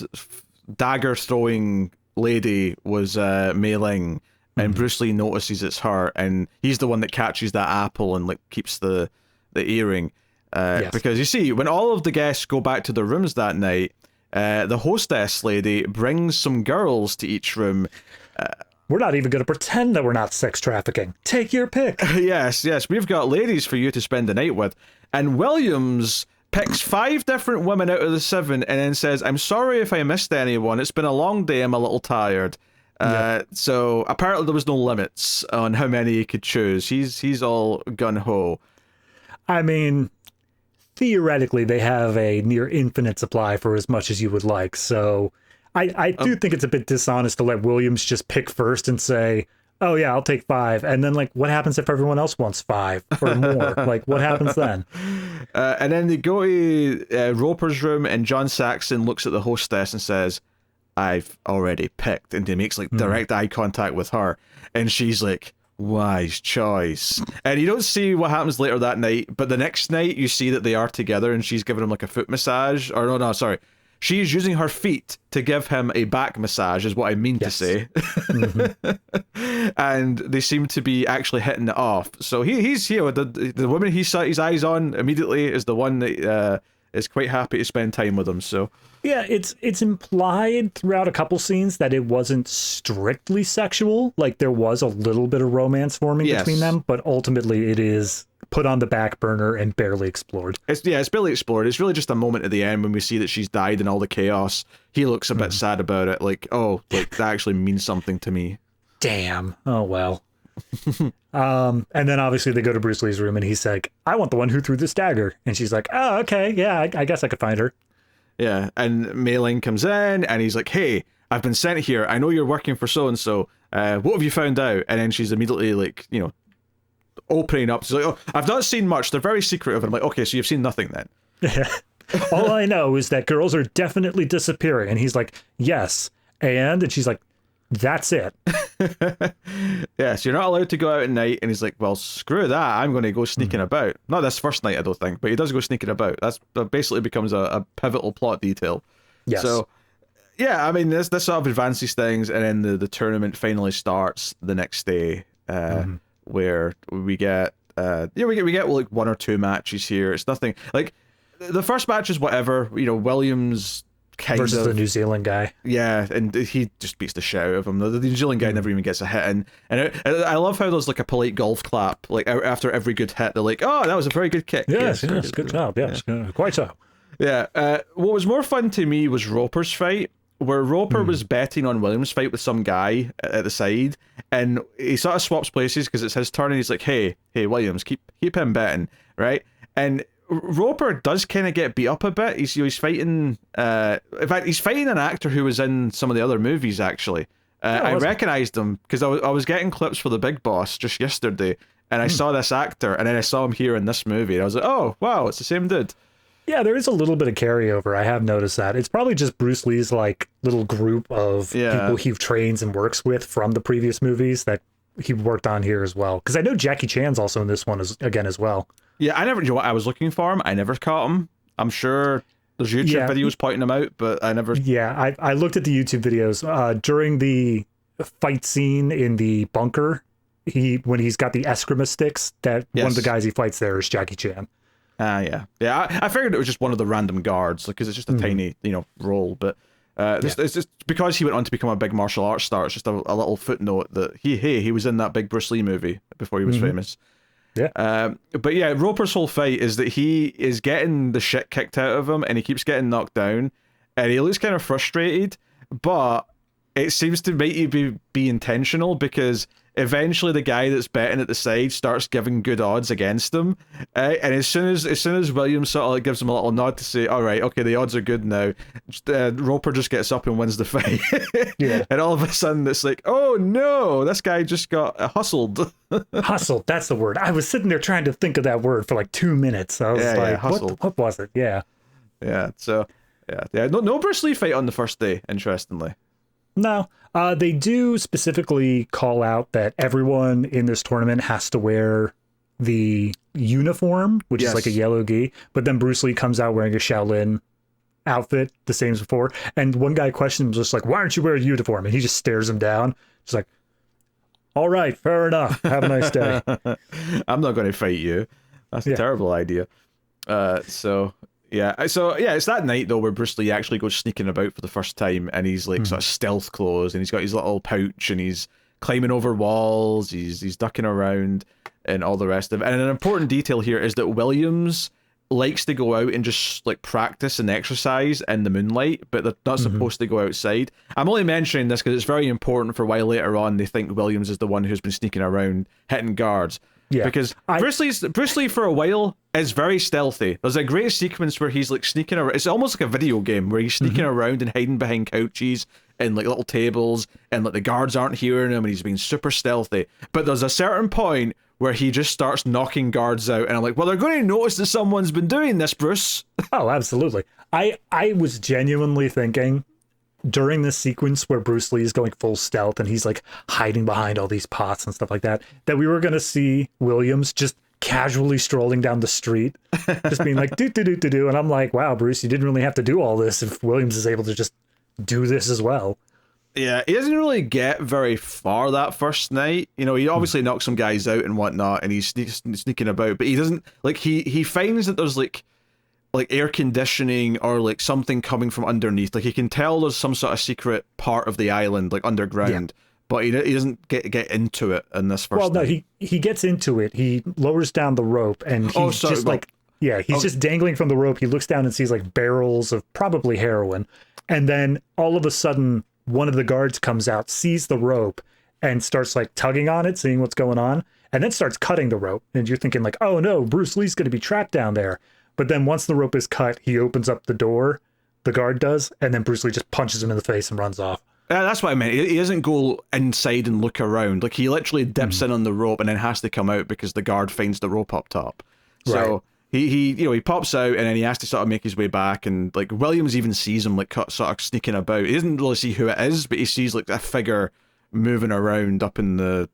S1: dagger throwing lady was Mei Ling, and Bruce Lee notices it's her, and he's the one that catches that apple and keeps the earring. Yes. Because you see, when all of the guests go back to their rooms that night, the hostess lady brings some girls to each room.
S2: We're not even going to pretend that we're not sex trafficking. Take your pick.
S1: Yes, we've got ladies for you to spend the night with. And Williams picks 5 different women out of the 7 and then says, I'm sorry if I missed anyone. It's been a long day. I'm a little tired. So apparently there was no limits on how many he could choose. He's all gun-ho.
S2: I mean, theoretically, they have a near infinite supply for as much as you would like. So I do think it's a bit dishonest to let Williams just pick first and say, oh yeah, I'll take 5. And then what happens if everyone else wants 5 or more? What happens then?
S1: And then they go to Roper's room, and John Saxon looks at the hostess and says, I've already picked. And he makes direct eye contact with her. And she's like, Wise choice. And you don't see what happens later that night, but the next night you see that they are together and she's giving him like a foot massage. Or no, sorry. She's using her feet to give him a back massage, is what I mean to say. And they seem to be actually hitting it off. So he's here. The woman he set his eyes on immediately is the one that is quite happy to spend time with him. So
S2: yeah, it's implied throughout a couple scenes that it wasn't strictly sexual. Like there was a little bit of romance forming between them, but ultimately it is put on the back burner and barely explored.
S1: It's barely explored. It's really just a moment at the end when we see that she's died in all the chaos. He looks a bit sad about it, like, oh, like that actually means something to me.
S2: Damn. Oh well. And then obviously they go to Bruce Lee's room and he's like, I want the one who threw this dagger. And she's like, oh, okay, yeah, I guess I could find her.
S1: Yeah, and Mei Ling comes in and he's like, hey, I've been sent here. I know you're working for so-and-so. What have you found out? And then she's immediately like, you know, opening up. She's like, oh, I've not seen much. They're very secretive. And I'm like, okay, so you've seen nothing then.
S2: All I know is that girls are definitely disappearing. And he's like, yes. And she's like, that's it.
S1: Yeah, so you're not allowed to go out at night. And he's like, well, screw that. I'm going to go sneaking about. Not this first night, I don't think, but he does go sneaking about. That basically becomes a pivotal plot detail.
S2: Yes.
S1: So, yeah, I mean, this sort of advances things. And then the tournament finally starts the next day, where we get, we get like one or two matches here. It's nothing like the first match is whatever, you know, Williams
S2: versus the New Zealand guy.
S1: Yeah, and he just beats the shit out of him. The New Zealand guy never even gets a hit in. And I love how there's like a polite golf clap. Like after every good hit, they're like, oh, that was a very good kick.
S2: Yes, good job. Yes, quite so.
S1: Yeah. What was more fun to me was Roper's fight, where Roper was betting on Williams' fight with some guy at the side, and he sort of swaps places because it's his turn, and he's like, hey, Williams, keep him betting, right? And Roper does kind of get beat up a bit. He's fighting. In fact, he's fighting an actor who was in some of the other movies. Actually, I recognized him because I was getting clips for The Big Boss just yesterday, and I saw this actor, and then I saw him here in this movie, and I was like, oh wow, it's the same dude.
S2: Yeah, there is a little bit of carryover. I have noticed that. It's probably just Bruce Lee's like little group of people he trains and works with from the previous movies that he worked on here as well. Because I know Jackie Chan's also in this one as well.
S1: Yeah, I never. You know what? I was looking for him. I never caught him. I'm sure there's YouTube videos pointing him out, but I never.
S2: Yeah, I looked at the YouTube videos during the fight scene in the bunker. When he's got the eskrima sticks, that one of the guys he fights there is Jackie Chan.
S1: Yeah. I figured it was just one of the random guards, because it's just a tiny, role. But it's just because he went on to become a big martial arts star. It's just a little footnote that he was in that big Bruce Lee movie before he was famous.
S2: Yeah.
S1: But yeah, Roper's whole fight is that he is getting the shit kicked out of him, and he keeps getting knocked down, and he looks kind of frustrated. But it seems to maybe be intentional, because eventually the guy that's betting at the side starts giving good odds against him, and as soon as Williams sort of like gives him a little nod to say, all right, okay, the odds are good now, Roper just gets up and wins the fight. And all of a sudden it's like, oh no, this guy just got hustled.
S2: Hustled, that's the word. I was sitting there trying to think of that word for like 2 minutes. I was like, what was it?
S1: So no Bruce Lee fight on the first day, interestingly.
S2: No, they do specifically call out that everyone in this tournament has to wear the uniform, which is like a yellow gi. But then Bruce Lee comes out wearing a Shaolin outfit, the same as before. And one guy questions him, just like, why aren't you wearing a uniform? And he just stares him down. He's like, all right, fair enough. Have a nice day.
S1: I'm not going to fight you. That's a terrible idea. So it's that night though where Bruce Lee actually goes sneaking about for the first time, and he's like sort of stealth clothes, and he's got his little pouch, and he's climbing over walls, he's ducking around, and all the rest of it. And an important detail here is that Williams likes to go out and just like practice and exercise in the moonlight, but they're not supposed to go outside. I'm only mentioning this because it's very important for why later on they think Williams is the one who's been sneaking around hitting guards. Yeah, because Bruce Lee for a while is very stealthy. There's a great sequence where he's like sneaking around. It's almost like a video game where he's sneaking around and hiding behind couches and like little tables, and like the guards aren't hearing him, and he's being super stealthy. But there's a certain point where he just starts knocking guards out, and I'm like, well, they're going to notice that someone's been doing this, Bruce.
S2: Oh, absolutely. I was genuinely thinking during this sequence where Bruce Lee is going full stealth and he's like hiding behind all these pots and stuff like that, that we were going to see Williams just casually strolling down the street, just being like, do, do, do, do, do. And I'm like, wow, Bruce, you didn't really have to do all this if Williams is able to just do this as well.
S1: Yeah, he doesn't really get very far that first night. You know, he obviously knocks some guys out and whatnot, and he's sneaking about, but he doesn't, like, he finds that there's like air conditioning or like something coming from underneath. Like, he can tell there's some sort of secret part of the island, like underground, but he doesn't get into it in this first
S2: Well, no,
S1: night.
S2: he gets into it. He lowers down the rope and he's he's just dangling from the rope. He looks down and sees like barrels of probably heroin. And then all of a sudden, one of the guards comes out, sees the rope, and starts like tugging on it, seeing what's going on, and then starts cutting the rope. And you're thinking like, oh no, Bruce Lee's going to be trapped down there. But then once the rope is cut, he opens up the door, the guard does, and then Bruce Lee just punches him in the face and runs off.
S1: That's what I meant. He doesn't go inside and look around. Like, he literally dips in on the rope and then has to come out because the guard finds the rope up top. So he pops out and then he has to sort of make his way back, and like Williams even sees him like sort of sneaking about. He doesn't really see who it is, but he sees like a figure moving around up in the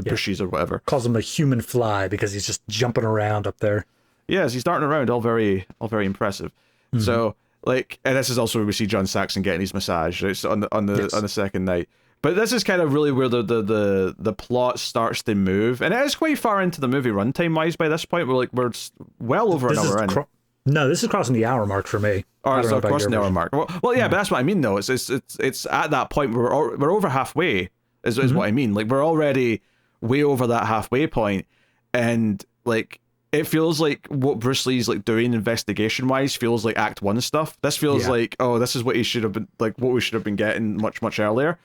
S1: bushes or whatever.
S2: Calls him a human fly because he's just jumping around up there.
S1: Yes, he's darting around, all very impressive. So like, and this is also where we see John Saxon getting his massage, right? So on the second night. But this is kind of really where the plot starts to move, and it is quite far into the movie runtime wise by this point. We're well over an hour in.
S2: No, this is crossing the hour mark for me.
S1: Or it's crossing the hour mark. Well, yeah, but that's what I mean though. It's at that point where we're over halfway. Is what I mean. Like, we're already way over that halfway point, and like, it feels like what Bruce Lee's like doing investigation wise feels like Act 1 stuff. This feels like, oh, this is what he should have been, like, what we should have been getting much earlier.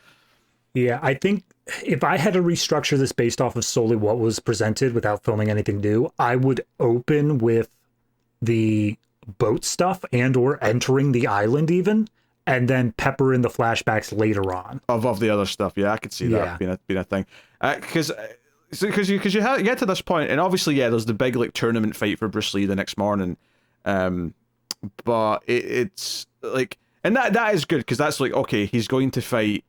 S2: Yeah, I think if I had to restructure this based off of solely what was presented without filming anything new, I would open with the boat stuff and or entering the island even, and then pepper in the flashbacks later on.
S1: Of the other stuff, yeah, I could see that being a thing. Because you get to this point, and obviously, yeah, there's the big like tournament fight for Bruce Lee the next morning, but it's like, and that is good because that's like, okay, he's going to fight,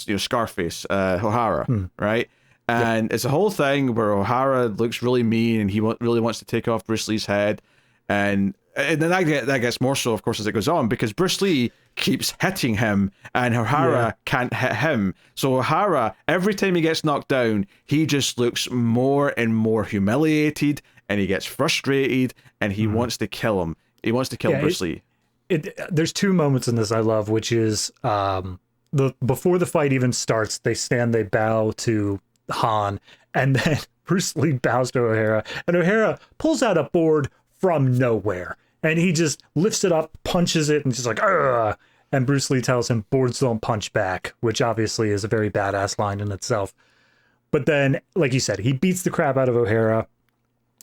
S1: you know, Scarface, O'Hara, right? And it's a whole thing where O'Hara looks really mean and he really wants to take off Bruce Lee's head, and then that gets more so, of course, as it goes on, because Bruce Lee keeps hitting him and O'Hara can't hit him. So O'Hara, every time he gets knocked down, he just looks more and more humiliated, and he gets frustrated, and he wants to kill him. He wants to kill Bruce Lee.
S2: There's two moments in this I love, which is before the fight even starts, they bow to Han, and then Bruce Lee bows to O'Hara, and O'Hara pulls out a board from nowhere, and he just lifts it up, punches it, and just like, ugh. And Bruce Lee tells him, boards don't punch back, which obviously is a very badass line in itself. But then, like you said, he beats the crap out of O'Hara,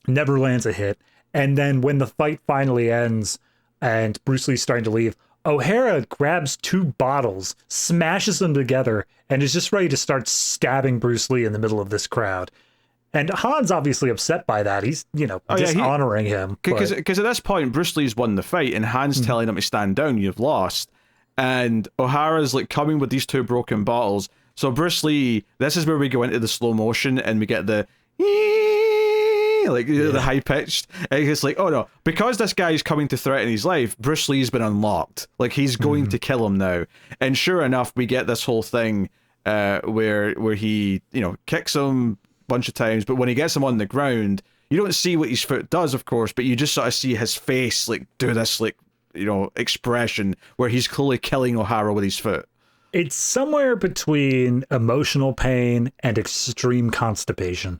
S2: never lands a hit, and then when the fight finally ends and Bruce Lee's starting to leave, O'Hara grabs two bottles, smashes them together, and is just ready to start stabbing Bruce Lee in the middle of this crowd. And Han's obviously upset by that. He's, dishonoring him.
S1: Because at this point, Bruce Lee's won the fight, and Han's telling him to stand down, you've lost. And O'Hara's like coming with these two broken bottles. So Bruce Lee, this is where we go into the slow motion, and we get the the high pitched. And it's like, oh no, because this guy's coming to threaten his life, Bruce Lee's been unlocked. Like, he's going to kill him now. And sure enough, we get this whole thing where he, kicks him bunch of times, but when he gets him on the ground, you don't see what his foot does, of course, but you just sort of see his face like do this expression where he's clearly killing O'Hara with his foot.
S2: It's somewhere between emotional pain and extreme constipation.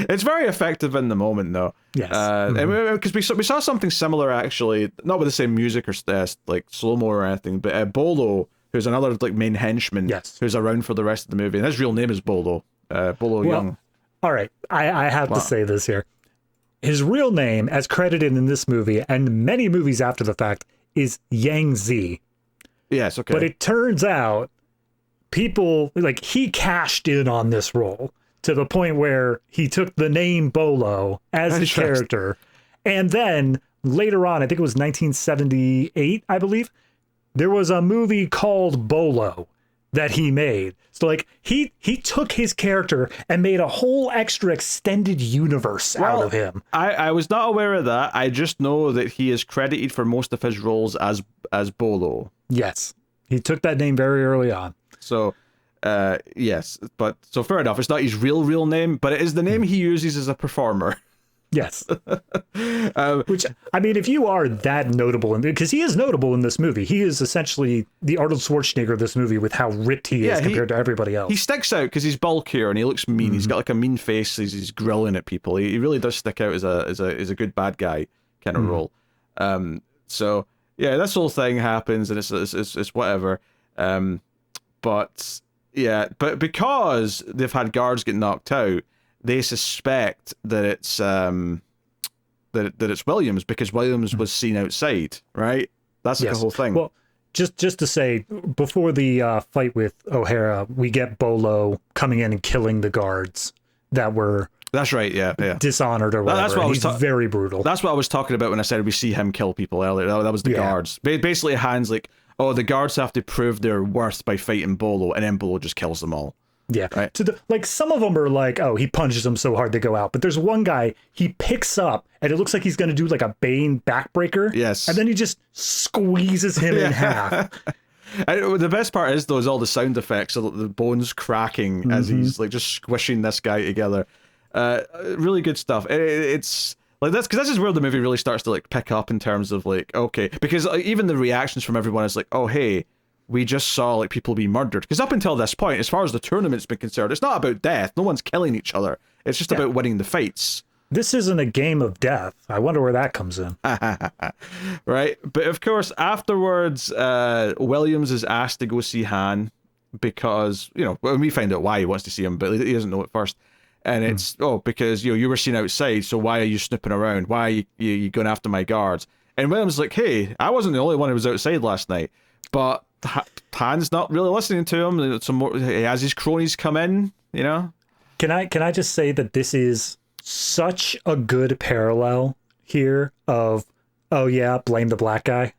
S1: It's very effective in the moment, though.
S2: Yes,
S1: because we saw something similar, actually, not with the same music or like slow-mo or anything, but Bolo, who's another like main henchman, who's around for the rest of the movie, and his real name is Bolo. Bolo Young.
S2: All right, I have to say this here. His real name, as credited in this movie and many movies after the fact, is Yang Zi.
S1: Yes, okay.
S2: But it turns out people, like, he cashed in on this role to the point where he took the name Bolo as his character. And then later on, I think it was 1978, I believe, there was a movie called Bolo that he made. So like he took his character and made a whole extra extended universe out of him.
S1: I was not aware of that. I just know that he is credited for most of his roles as Bolo.
S2: Yes. He took that name very early on.
S1: So yes, but so fair enough. It's not his real name, but it is the name he uses as a performer.
S2: Yes. Which, I mean, if you are that notable, because he is notable in this movie, he is essentially the Arnold Schwarzenegger of this movie with how ripped he is compared to everybody else.
S1: He sticks out because he's bulkier and he looks mean. He's got like a mean face. He's grilling at people. He really does stick out as a good bad guy kind of role. So yeah, this whole thing happens and it's whatever. But because they've had guards get knocked out, they suspect that it's that it's Williams because Williams was seen outside, right? That's the whole thing.
S2: Well, just to say, before the fight with O'Hara, we get Bolo coming in and killing the guards that were
S1: that's right, yeah.
S2: dishonored or whatever. That's what he's very brutal.
S1: That's what I was talking about when I said we see him kill people earlier. That was the guards. Basically, Han's like, oh, the guards have to prove their worth by fighting Bolo, and then Bolo just kills them all.
S2: Yeah.
S1: Right.
S2: To like some of them are like, oh, he punches them so hard they go out. But there's one guy he picks up and it looks like he's going to do like a Bane backbreaker.
S1: Yes.
S2: And then he just squeezes him in half.
S1: And the best part is though is all the sound effects of the bones cracking as he's like just squishing this guy together. Really good stuff. It's like that's because this is where the movie really starts to like pick up in terms of like, okay, because even the reactions from everyone is like, oh hey, we just saw like people be murdered. Because up until this point, as far as the tournament's been concerned, it's not about death. No one's killing each other. It's just about winning the fights.
S2: This isn't a game of death. I wonder where that comes in.
S1: Right? But of course, afterwards, Williams is asked to go see Han because, you know, well, we find out why he wants to see him, but he doesn't know it first. And it's, because, you know, you were seen outside, so why are you snooping around? Why are you going after my guards? And Williams is like, hey, I wasn't the only one who was outside last night. But Han's not really listening to him. Some more, he has his cronies come in, you know?
S2: Can I just say that this is such a good parallel here of, oh yeah, blame the black guy.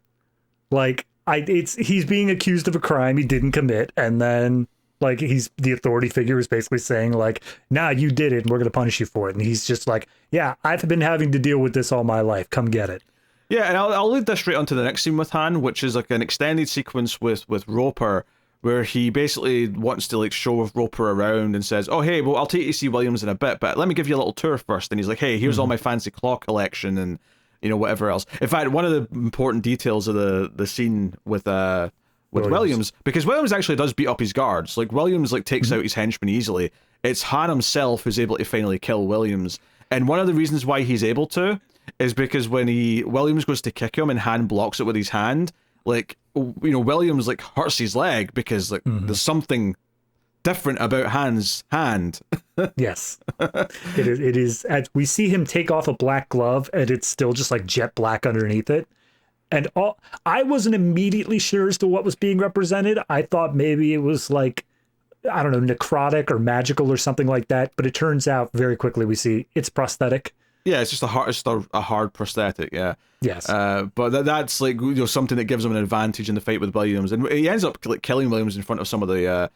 S2: Like he's being accused of a crime he didn't commit, and then like the authority figure is basically saying like, nah, you did it and we're gonna punish you for it. And he's just like, yeah, I've been having to deal with this all my life. Come get it.
S1: Yeah, and I'll lead this straight onto the next scene with Han, which is like an extended sequence with Roper, where he basically wants to like show Roper around and says, oh, hey, well, I'll take you to see Williams in a bit, but let me give you a little tour first. And he's like, hey, here's all my fancy claw collection and, you know, whatever else. In fact, one of the important details of the scene with Williams, because Williams actually does beat up his guards. Like, Williams like takes out his henchmen easily. It's Han himself who's able to finally kill Williams. And one of the reasons why he's able to is because when Williams goes to kick him and Han blocks it with his hand, like, you know, Williams like hurts his leg because like there's something different about Han's hand.
S2: Yes. It is as we see him take off a black glove and it's still just like jet black underneath it. And I wasn't immediately sure as to what was being represented. I thought maybe it was like, I don't know, necrotic or magical or something like that. But it turns out very quickly we see it's prosthetic.
S1: Yeah, it's just a hard prosthetic. Yeah.
S2: Yes.
S1: But that's like, you know, something that gives him an advantage in the fight with Williams, and he ends up like killing Williams in front of some of the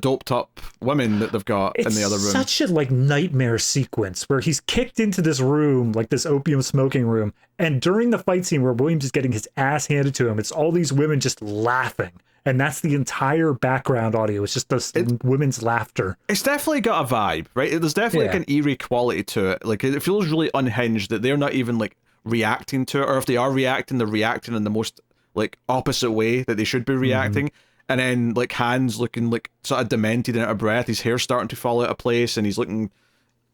S1: doped up women that they've got in the other room.
S2: It's such a like nightmare sequence where he's kicked into this room, like this opium smoking room, and during the fight scene where Williams is getting his ass handed to him, it's all these women just laughing. And that's the entire background audio. It's just this women's laughter. It's
S1: definitely got a vibe, right? There's definitely like an eerie quality to it. Like, it feels really unhinged that they're not even like reacting to it, or if they are reacting, they're reacting in the most like opposite way that they should be reacting. And then like Han's looking like sort of demented and out of breath. His hair's starting to fall out of place, and he's looking,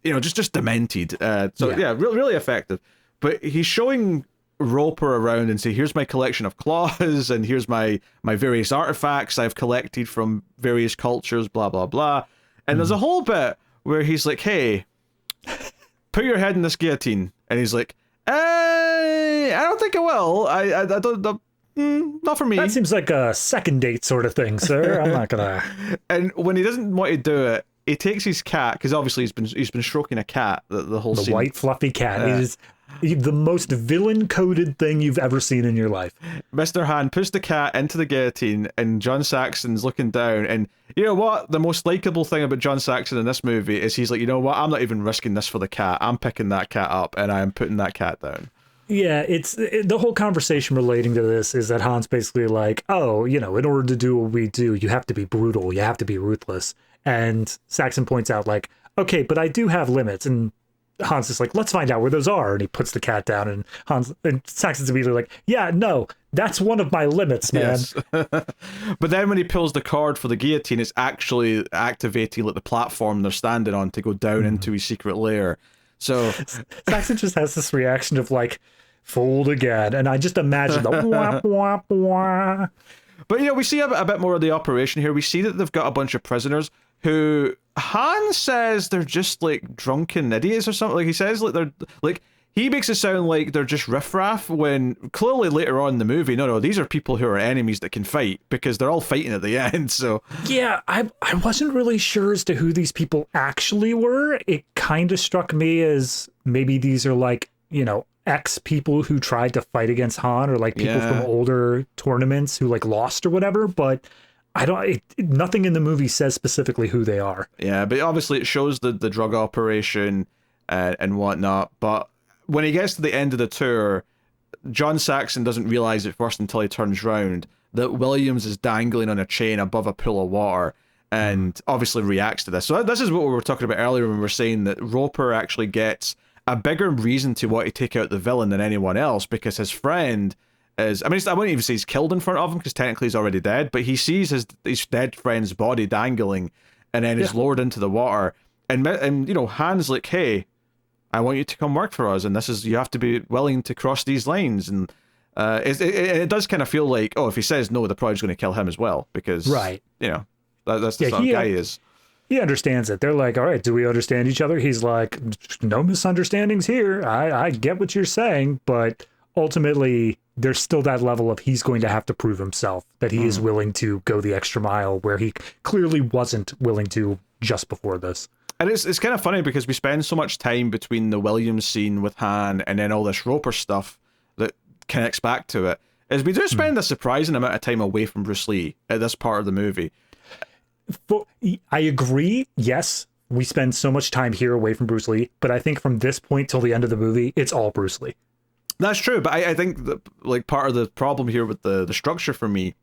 S1: you know, just demented. Really effective. But he's showing Roper around and say, here's my collection of claws, and here's my various artifacts I've collected from various cultures, blah blah blah. And there's a whole bit where he's like, hey, put your head in this guillotine, and he's like, I don't think I will. I don't not for me.
S2: That seems like a second date sort of thing, sir. I'm not gonna.
S1: And when he doesn't want to do it, he takes his cat, because obviously he's been stroking a cat the whole scene.
S2: The white fluffy cat. The most villain-coded thing you've ever seen in your life.
S1: Mr. Han puts the cat into the guillotine, and John Saxon's looking down. And you know what? The most likable thing about John Saxon in this movie is he's like, you know what? I'm not even risking this for the cat. I'm picking that cat up, and I am putting that cat down.
S2: Yeah, the whole conversation relating to this is that Han's basically like, oh, in order to do what we do, you have to be brutal, you have to be ruthless. And Saxon points out like, okay, but I do have limits. And Hans is like, let's find out where those are. And he puts the cat down, and Saxon's immediately like, yeah, no, that's one of my limits, man.
S1: Yes. But then when he pulls the cord for the guillotine, it's actually activating like the platform they're standing on to go down into his secret lair. So
S2: Saxon just has this reaction of like, fold again. And I just imagine the wah, wah, wah.
S1: But we see a bit more of the operation here. We see that they've got a bunch of prisoners who Han says they're just like drunken idiots or something. Like he says like they're like, he makes it sound like they're just riffraff, when clearly later on in the movie, no, these are people who are enemies that can fight, because they're all fighting at the end. So
S2: yeah, I wasn't really sure as to who these people actually were. It kind of struck me as maybe these are like, ex people who tried to fight against Han, or like people from older tournaments who like lost or whatever, but nothing in the movie says specifically who they are.
S1: Yeah, but obviously it shows the drug operation and whatnot. But when he gets to the end of the tour, John Saxon doesn't realize at first until he turns round that Williams is dangling on a chain above a pool of water, and obviously reacts to this. So this is what we were talking about earlier when we were saying that Roper actually gets a bigger reason to want to take out the villain than anyone else, because his friend is, I wouldn't even say he's killed in front of him, because technically he's already dead, but he sees his dead friend's body dangling, and then is lowered into the water. And Han's like, hey, I want you to come work for us, and you have to be willing to cross these lines. And it does kind of feel like, if he says no, they're probably just going to kill him as well, because, that's the sort of guy he is.
S2: He understands it. They're like, all right, do we understand each other? He's like, no misunderstandings here. I get what you're saying, but ultimately there's still that level of he's going to have to prove himself, that he is willing to go the extra mile where he clearly wasn't willing to just before this.
S1: And it's kind of funny because we spend so much time between the Williams scene with Han and then all this Roper stuff that connects back to it, is we do spend a surprising amount of time away from Bruce Lee at this part of the movie.
S2: I agree. Yes, we spend so much time here away from Bruce Lee, but I think from this point till the end of the movie, it's all Bruce Lee.
S1: That's true, but I think that like part of the problem here with the structure for me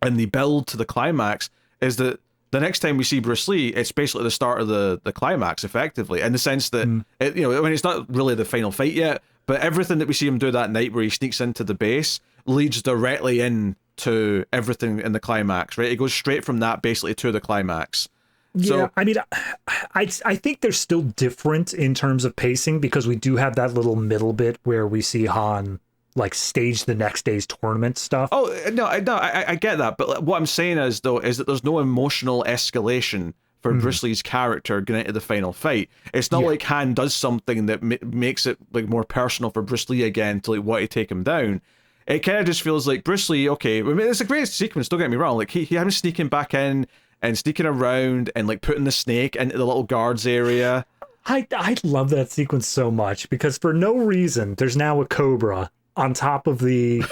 S1: and the build to the climax is that the next time we see Bruce Lee, it's basically the start of the climax, effectively, in the sense that it's not really the final fight yet, but everything that we see him do that night where he sneaks into the base leads directly in to everything in the climax, right? It goes straight from that basically to the climax.
S2: Yeah, I think they're still different in terms of pacing, because we do have that little middle bit where we see Han like stage the next day's tournament stuff.
S1: Oh, no, I get that, but what I'm saying is that there's no emotional escalation for Bruce Lee's character going into the final fight. It's not like Han does something that makes it like more personal for Bruce Lee again to like want to take him down. It kind of just feels like Bruce Lee, okay, it's a great sequence, don't get me wrong, like he him sneaking back in and sneaking around and like putting the snake into the little guards area.
S2: I love that sequence so much, because for no reason there's now a Cobra on top of the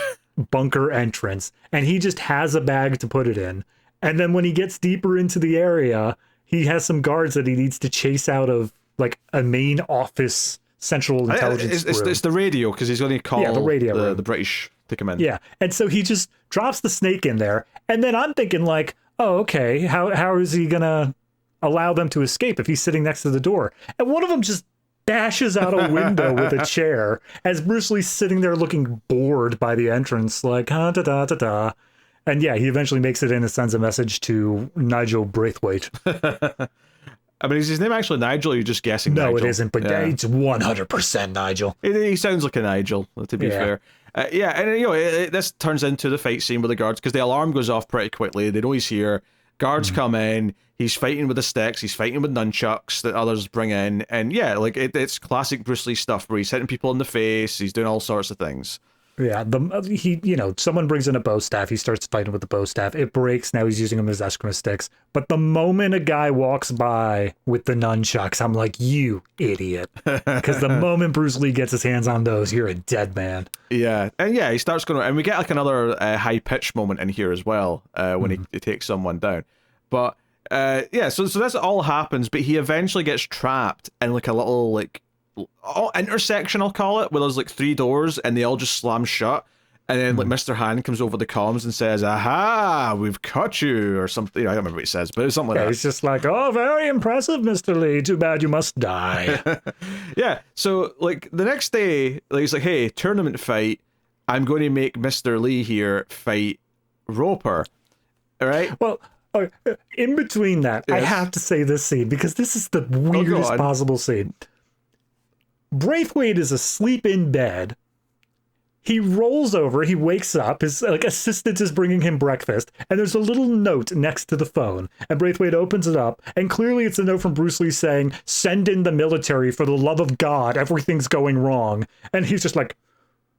S2: bunker entrance, and he just has a bag to put it in. And then when he gets deeper into the area, he has some guards that he needs to chase out of like a main office central intelligence room.
S1: It's the radio, because he's going to call
S2: the radio
S1: the British to come in.
S2: Yeah, and so he just drops the snake in there, and then I'm thinking like, oh, okay, how is he gonna allow them to escape if he's sitting next to the door? And one of them just bashes out a window with a chair as Bruce Lee's sitting there looking bored by the entrance, like da. And yeah, he eventually makes it in and sends a message to Nigel Braithwaite.
S1: I mean, is his name actually Nigel, or are you just guessing Nigel?
S2: No, it isn't, but it's 100% Nigel.
S1: He sounds like a Nigel, to be fair. And this turns into the fight scene with the guards, because the alarm goes off pretty quickly. They know he's here. Guards come in. He's fighting with the sticks. He's fighting with nunchucks that others bring in. And yeah, like it's classic Bruce Lee stuff where he's hitting people in the face. He's doing all sorts of things.
S2: Yeah, someone brings in a bow staff. He starts fighting with the bow staff. It breaks. Now he's using them as Eskrima sticks. But the moment a guy walks by with the nunchucks, I'm like, you idiot. Because the moment Bruce Lee gets his hands on those, you're a dead man.
S1: Yeah, and he starts going, and we get like another high pitched moment in here as well when he takes someone down. But so this all happens, but he eventually gets trapped in like a little like intersection, I'll call it, where there's like 3 doors and they all just slam shut. And then like Mr. Han comes over the comms and says, "Aha, we've caught you," or something. I don't remember what he says, but it's something like that.
S2: He's just like, "Oh, very impressive, Mr. Lee. Too bad you must die."
S1: Yeah. So like the next day, like, he's like, "Hey, tournament fight. I'm going to make Mr. Lee here fight Roper." All right.
S2: Well, in between that, yes. I have to say this scene because this is the weirdest possible scene. Braithwaite is asleep in bed. He rolls over, he wakes up, his assistant is bringing him breakfast, and there's a little note next to the phone. And Braithwaite opens it up, and clearly it's a note from Bruce Lee saying, "Send in the military, for the love of God, everything's going wrong." And he's just like,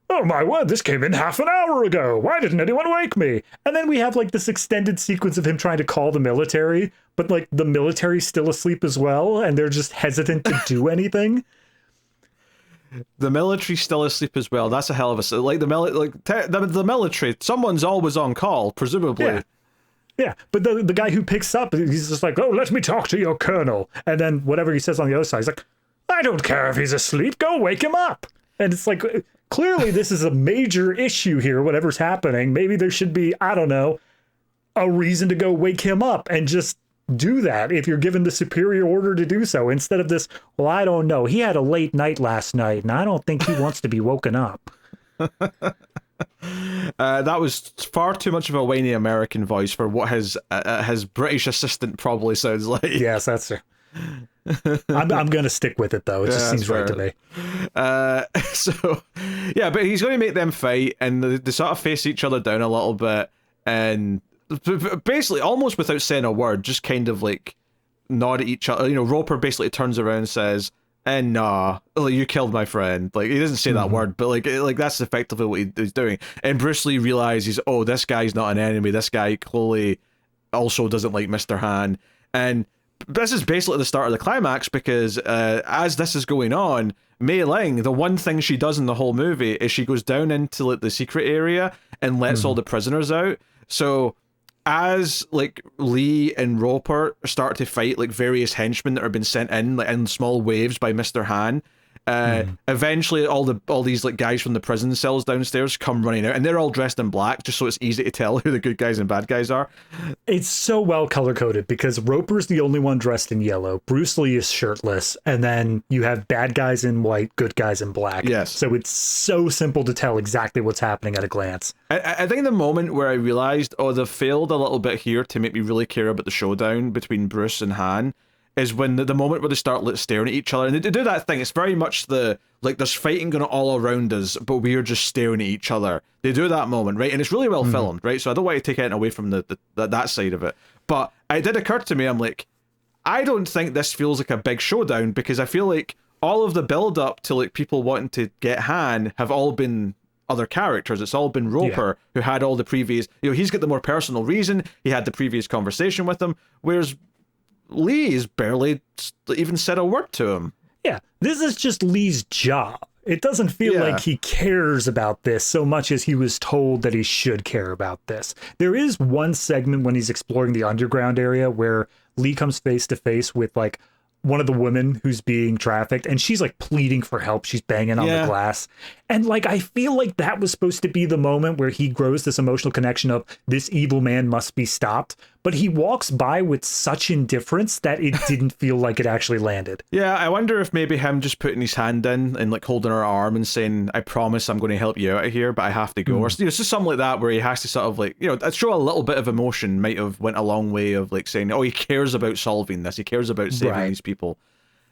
S2: "Oh my word, this came in half an hour ago. Why didn't anyone wake me?" And then we have like this extended sequence of him trying to call the military, but like the military's still asleep as well, and they're just hesitant to do anything.
S1: The military's still asleep as well. That's a hell of a... Like, the military, someone's always on call, presumably.
S2: Yeah, but the guy who picks up, he's just like, "Oh, let me talk to your colonel." And then whatever he says on the other side, he's like, "I don't care if he's asleep, go wake him up." And it's like, clearly this is a major issue here, whatever's happening. Maybe there should be, I don't know, a reason to go wake him up and just do that if you're given the superior order to do so, instead of this, "Well, I don't know, he had a late night last night and I don't think he wants to be woken up."
S1: That was far too much of a whiny American voice for what his British assistant probably sounds like.
S2: Yes, that's true. I'm gonna stick with it though. It just seems right to me.
S1: But he's going to make them fight, and they sort of face each other down a little bit, and basically almost without saying a word, just kind of like nod at each other. Roper basically turns around and says, "And nah, you killed my friend." Like, he doesn't say that word, but like that's effectively what he's doing. And Bruce Lee realizes, oh, this guy's not an enemy. This guy clearly also doesn't like Mr. Han. And this is basically the start of the climax, because as this is going on, Mei Ling, the one thing she does in the whole movie is she goes down into like the secret area and lets all the prisoners out. So as like Lee and Roper start to fight like various henchmen that are being sent in like in small waves by Mr. Han, eventually all these like guys from the prison cells downstairs come running out, and they're all dressed in black just so it's easy to tell who the good guys and bad guys are.
S2: It's so well color coded because Roper's the only one dressed in yellow, Bruce Lee is shirtless, and then you have bad guys in white, good guys in black.
S1: Yes.
S2: So it's so simple to tell exactly what's happening at a glance.
S1: I think the moment where I realized, oh, they've failed a little bit here to make me really care about the showdown between Bruce and Han, is when the moment where they start like, staring at each other, and they do that thing. It's very much the like there's fighting going on all around us, but we're just staring at each other. They do that moment, right? And it's really well filmed, right? So I don't want to take anything away from that side of it. But it did occur to me, I'm like, I don't think this feels like a big showdown, because I feel like all of the build up to like people wanting to get Han have all been other characters. It's all been Roper, who had all the previous, he's got the more personal reason. He had the previous conversation with him, whereas Lee's barely even said a word to him.
S2: Yeah, this is just Lee's job. It doesn't feel like he cares about this so much as he was told that he should care about this. There is one segment when he's exploring the underground area where Lee comes face to face with like one of the women who's being trafficked, and she's like pleading for help. She's banging on the glass. And like, I feel like that was supposed to be the moment where he grows this emotional connection of this evil man must be stopped. But he walks by with such indifference that it didn't feel like it actually landed. Yeah,
S1: I wonder if maybe him just putting his hand in and like holding her arm and saying, "I promise I'm going to help you out of here, but I have to go." Or it's just something like that where he has to sort of like, show a little bit of emotion might have went a long way of like saying, oh, he cares about solving this. He cares about saving these people.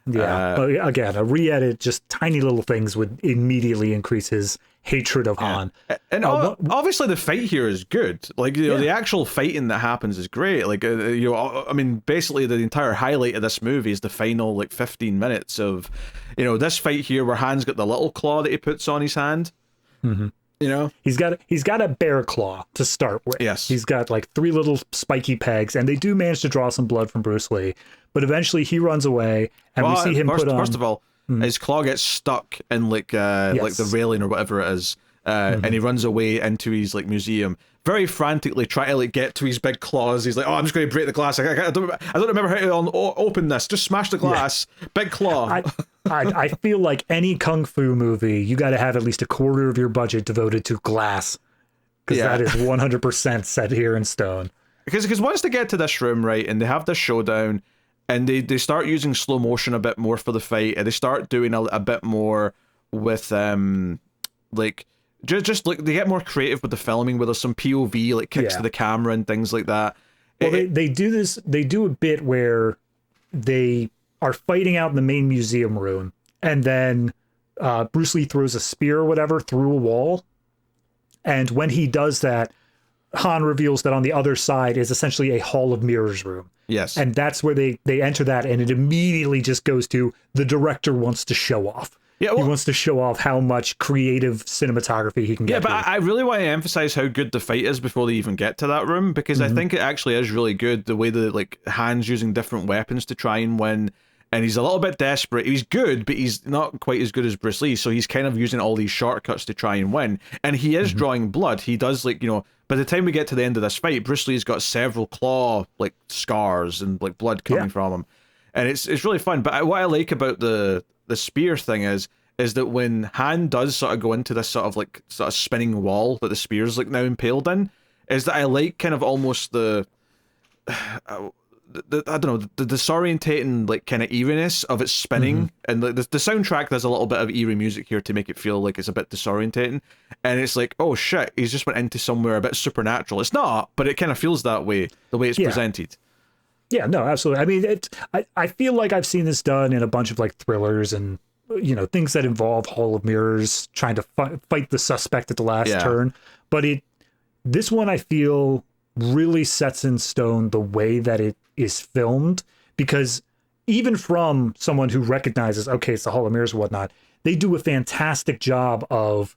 S2: Yeah, but again, a re-edit, just tiny little things would immediately increase his hatred of Han.
S1: And obviously the fight here is good. Like, the actual fighting that happens is great. Like, I mean, basically the entire highlight of this movie is the final, like, 15 minutes of, this fight here where Han's got the little claw that he puts on his hand. You know?
S2: He's got a bear claw to start with.
S1: Yes.
S2: He's got like 3 little spiky pegs, and they do manage to draw some blood from Bruce Lee. But eventually he runs away, and we see him put on.
S1: First of all, his claw gets stuck in like the railing or whatever it is, and he runs away into his like museum, very frantically trying to like get to his big claws. He's like, "Oh, I'm just going to break the glass. I don't remember how to open this. Just smash the glass. Yeah. Big claw."
S2: I feel like any kung fu movie, you got to have at least a quarter of your budget devoted to glass, because that is 100% set here in stone.
S1: Because once they get to this room, right, and they have this showdown, and they start using slow motion a bit more for the fight, and they start doing a bit more with like just like they get more creative with the filming, where there's some POV like kicks to the camera and things like that.
S2: Well, they do this. They do a bit where they are fighting out in the main museum room, and then Bruce Lee throws a spear or whatever through a wall, and when he does that, Han reveals that on the other side is essentially a Hall of Mirrors room.
S1: Yes.
S2: And that's where they enter that, and it immediately just goes to the director wants to show off. Yeah, well, he wants to show off how much creative cinematography he can get.
S1: Yeah, but I really want to emphasize how good the fight is before they even get to that room, because I think it actually is really good, the way that like Han's using different weapons to try and win. And he's a little bit desperate. He's good, but he's not quite as good as Bruce Lee. So he's kind of using all these shortcuts to try and win. And he is drawing blood. He does, like, you know, by the time we get to the end of this fight, Bruce Lee's got several claw, like, scars and, like, blood coming from him. And it's really fun. But what I like about the spear thing is that when Han does sort of go into this sort of spinning wall that the spear's, like, now impaled in, is that I like kind of almost the I don't know, the disorientating like kind of eeriness of it spinning, and the soundtrack, there's a little bit of eerie music here to make it feel like it's a bit disorientating, and it's like, oh shit, he's just went into somewhere a bit supernatural. It's not, but it kind of feels that way, the way it's presented. Yeah,
S2: no, absolutely. I mean, I feel like I've seen this done in a bunch of like thrillers and, you know, things that involve Hall of Mirrors, trying to fight the suspect at the last turn. But this one I feel really sets in stone the way that it is filmed, because even from someone who recognizes, okay, it's the Hall of Mirrors and whatnot, they do a fantastic job of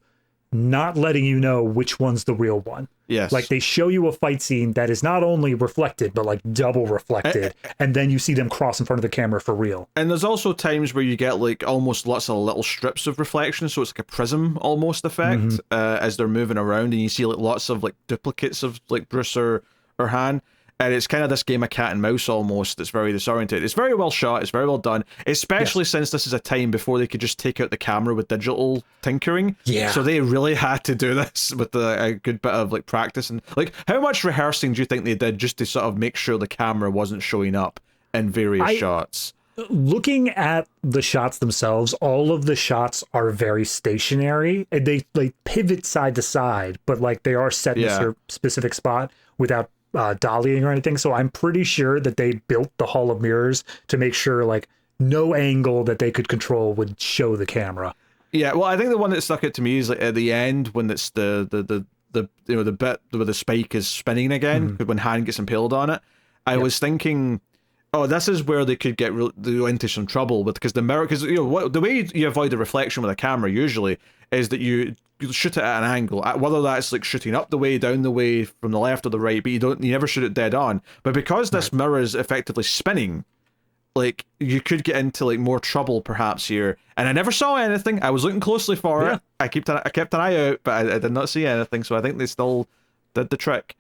S2: not letting you know which one's the real one.
S1: Yes.
S2: Like they show you a fight scene that is not only reflected, but like double reflected. And then you see them cross in front of the camera for real.
S1: And there's also times where you get like almost lots of little strips of reflection. So it's like a prism almost effect as they're moving around, and you see like lots of like duplicates of like Bruce or Han. And it's kind of this game of cat and mouse almost that's very disoriented. It's very well shot, it's very well done, especially since this is a time before they could just take out the camera with digital tinkering. Yeah. So they really had to do this with a good bit of like practice. And like, how much rehearsing do you think they did just to sort of make sure the camera wasn't showing up in various shots?
S2: Looking at the shots themselves, all of the shots are very stationary. And they like pivot side to side, but like they are set in a specific spot without dollying or anything. So I'm pretty sure that they built the Hall of Mirrors to make sure like no angle that they could control would show the camera.
S1: Yeah, well, I think the one that stuck out to me is like at the end when it's the you know, the bit where the spike is spinning again, when Han gets impaled on it. I was thinking, oh, this is where they could get into some trouble with, because the mirror, because you know the way you avoid the reflection with a camera usually is that you shoot it at an angle, whether that's like shooting up the way, down the way, from the left or the right, but you never shoot it dead on. But because this mirror is effectively spinning, like you could get into like more trouble perhaps here. And I never saw anything. I was looking closely for it. I kept an eye out, but I did not see anything. So I think they still did the trick.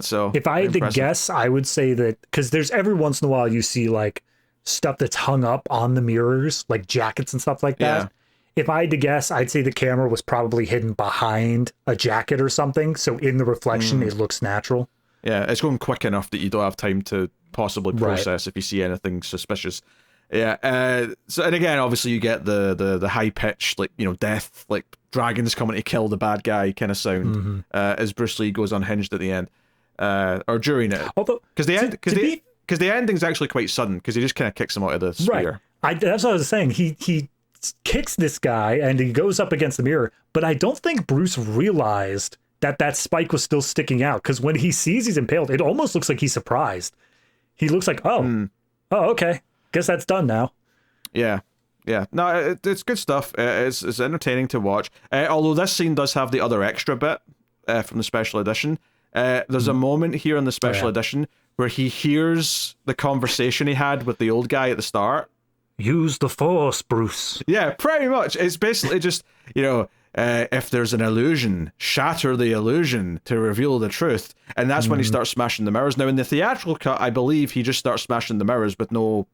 S1: So
S2: if I had to guess, I would say that, because there's every once in a while you see like stuff that's hung up on the mirrors, like jackets and stuff like that. If I had to guess, I'd say the camera was probably hidden behind a jacket or something. So in the reflection, it looks natural.
S1: Yeah, it's going quick enough that you don't have time to possibly process if you see anything suspicious. Yeah. So, and again, obviously you get the high pitched, like, you know, death, like dragons coming to kill the bad guy kind of sound as Bruce Lee goes unhinged at the end, or during it. Although, because the ending's actually quite sudden, because he just kind of kicks him out of the spear.
S2: Right. That's what I was saying. He kicks this guy and he goes up against the mirror, but I don't think Bruce realized that spike was still sticking out, because when he sees he's impaled, it almost looks like he's surprised. He looks like, oh, okay, guess that's done now.
S1: Yeah, Yeah, no, it's good stuff. It's entertaining to watch. Although this scene does have the other extra bit from the special edition. There's a moment here in the special edition where he hears the conversation he had with the old guy at the start.
S2: Use the Force, Bruce.
S1: Yeah, pretty much. It's basically just, if there's an illusion, shatter the illusion to reveal the truth. And that's when he starts smashing the mirrors. Now, in the theatrical cut, I believe he just starts smashing the mirrors with no,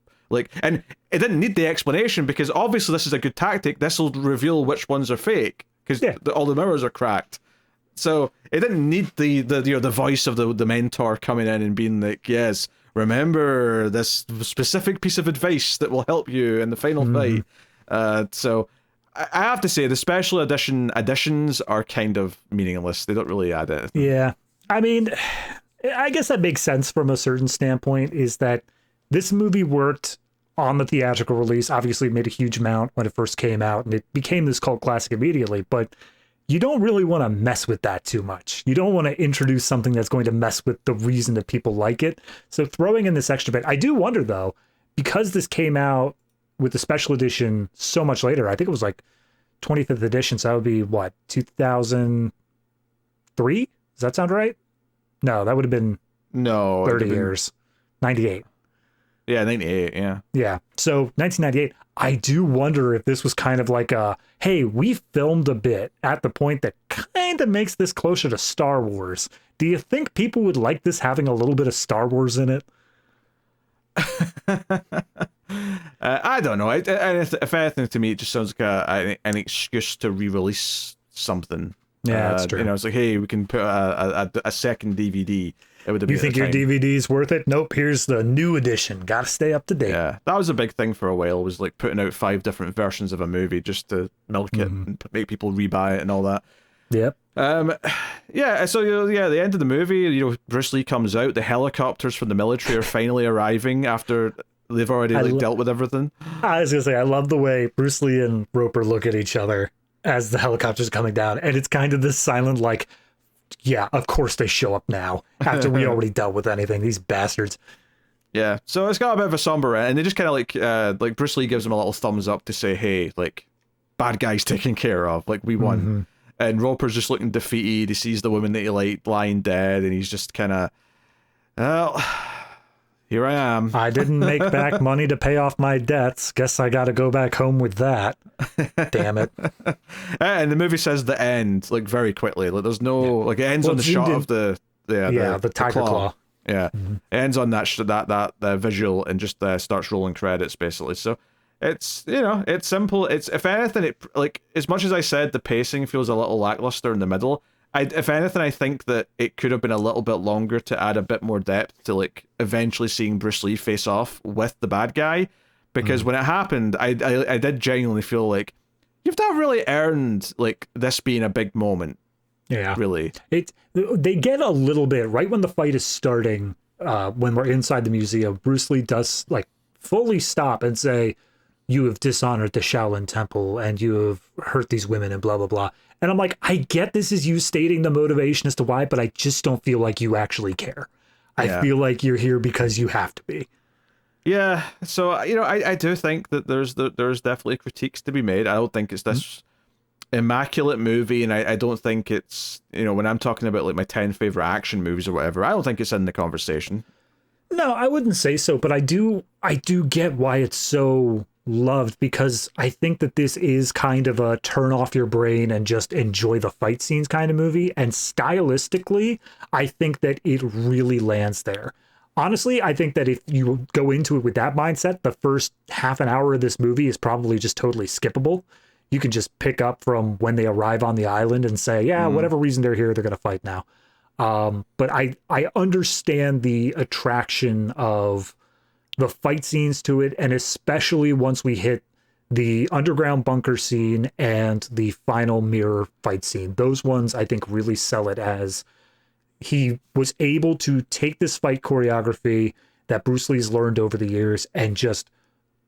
S1: and it didn't need the explanation because obviously this is a good tactic. This will reveal which ones are fake because all the mirrors are cracked. So it didn't need the voice of the mentor coming in and being like, yes, remember this specific piece of advice that will help you in the final fight. So I have to say the special edition additions are kind of meaningless. They don't really add it.
S2: Yeah. I mean, I guess that makes sense from a certain standpoint, is that this movie worked on the theatrical release. Obviously, it made a huge amount when it first came out, and it became this cult classic immediately. But you don't really want to mess with that too much. You don't want to introduce something that's going to mess with the reason that people like it. So throwing in this extra bit, I do wonder though, because this came out with the special edition so much later, I think it was like 25th edition. So that would be what, 2003? Does that sound right? No, that would have been 30 years. 98.
S1: Yeah, 98, yeah.
S2: Yeah. So 1998, I do wonder if this was kind of like a, hey, we filmed a bit at the point that kind of makes this closer to Star Wars. Do you think people would like this having a little bit of Star Wars in it?
S1: I don't know. If anything, to me, it just sounds like an excuse to re-release something.
S2: Yeah, that's true.
S1: It's like, hey, we can put a second DVD.
S2: You think your DVD's worth it? Nope, here's the new edition. Gotta stay up to date.
S1: Yeah, that was a big thing for a while, was like putting out 5 different versions of a movie just to milk it and make people rebuy it and all that.
S2: Yep.
S1: Yeah, so the end of the movie, Bruce Lee comes out, the helicopters from the military are finally arriving after they've already dealt with everything.
S2: I was gonna say, I love the way Bruce Lee and Roper look at each other as the helicopter's coming down, and it's kind of this silent, like, yeah, of course they show up now after we already dealt with anything. These bastards.
S1: Yeah, so it's got a bit of a somber end, and they just kind of like Bruce Lee gives him a little thumbs up to say, hey, like, bad guy's taken care of, like, we won. And Roper's just looking defeated. He sees the woman that he liked lying dead, and he's just kind of, well, here I am.
S2: I didn't make back money to pay off my debts. Guess I got to go back home with that. Damn it.
S1: And the movie says the end, like, very quickly. Like, there's no, like, it ends on the shot of the
S2: tiger claw.
S1: Yeah, it ends on that visual and just starts rolling credits, basically. So it's, it's simple. It's, if anything, it, like, as much as I said the pacing feels a little lackluster in the middle, if anything, I think that it could have been a little bit longer to add a bit more depth to, like, eventually seeing Bruce Lee face off with the bad guy. Because when it happened, I did genuinely feel like you've not really earned, like, this being a big moment.
S2: Yeah.
S1: Really.
S2: They get a little bit, right when the fight is starting, when we're inside the museum, Bruce Lee does, like, fully stop and say, you have dishonored the Shaolin Temple and you have hurt these women and blah, blah, blah. And I'm like, I get this is you stating the motivation as to why, but I just don't feel like you actually care. I feel like you're here because you have to be.
S1: Yeah, so, I do think that there's definitely critiques to be made. I don't think it's this immaculate movie, and I don't think it's, when I'm talking about, like, my 10 favorite action movies or whatever, I don't think it's in the conversation.
S2: No, I wouldn't say so, but I do get why it's so loved, because I think that this is kind of a turn off your brain and just enjoy the fight scenes kind of movie, and stylistically, I think that it really lands there. Honestly, I think that if you go into it with that mindset, the first half an hour of this movie is probably just totally skippable. You can just pick up from when they arrive on the island and say, yeah, whatever reason they're here, they're going to fight now. But I understand the attraction of the fight scenes to it, and especially once we hit the underground bunker scene and the final mirror fight scene. Those ones, I think, really sell it as he was able to take this fight choreography that Bruce Lee's learned over the years and just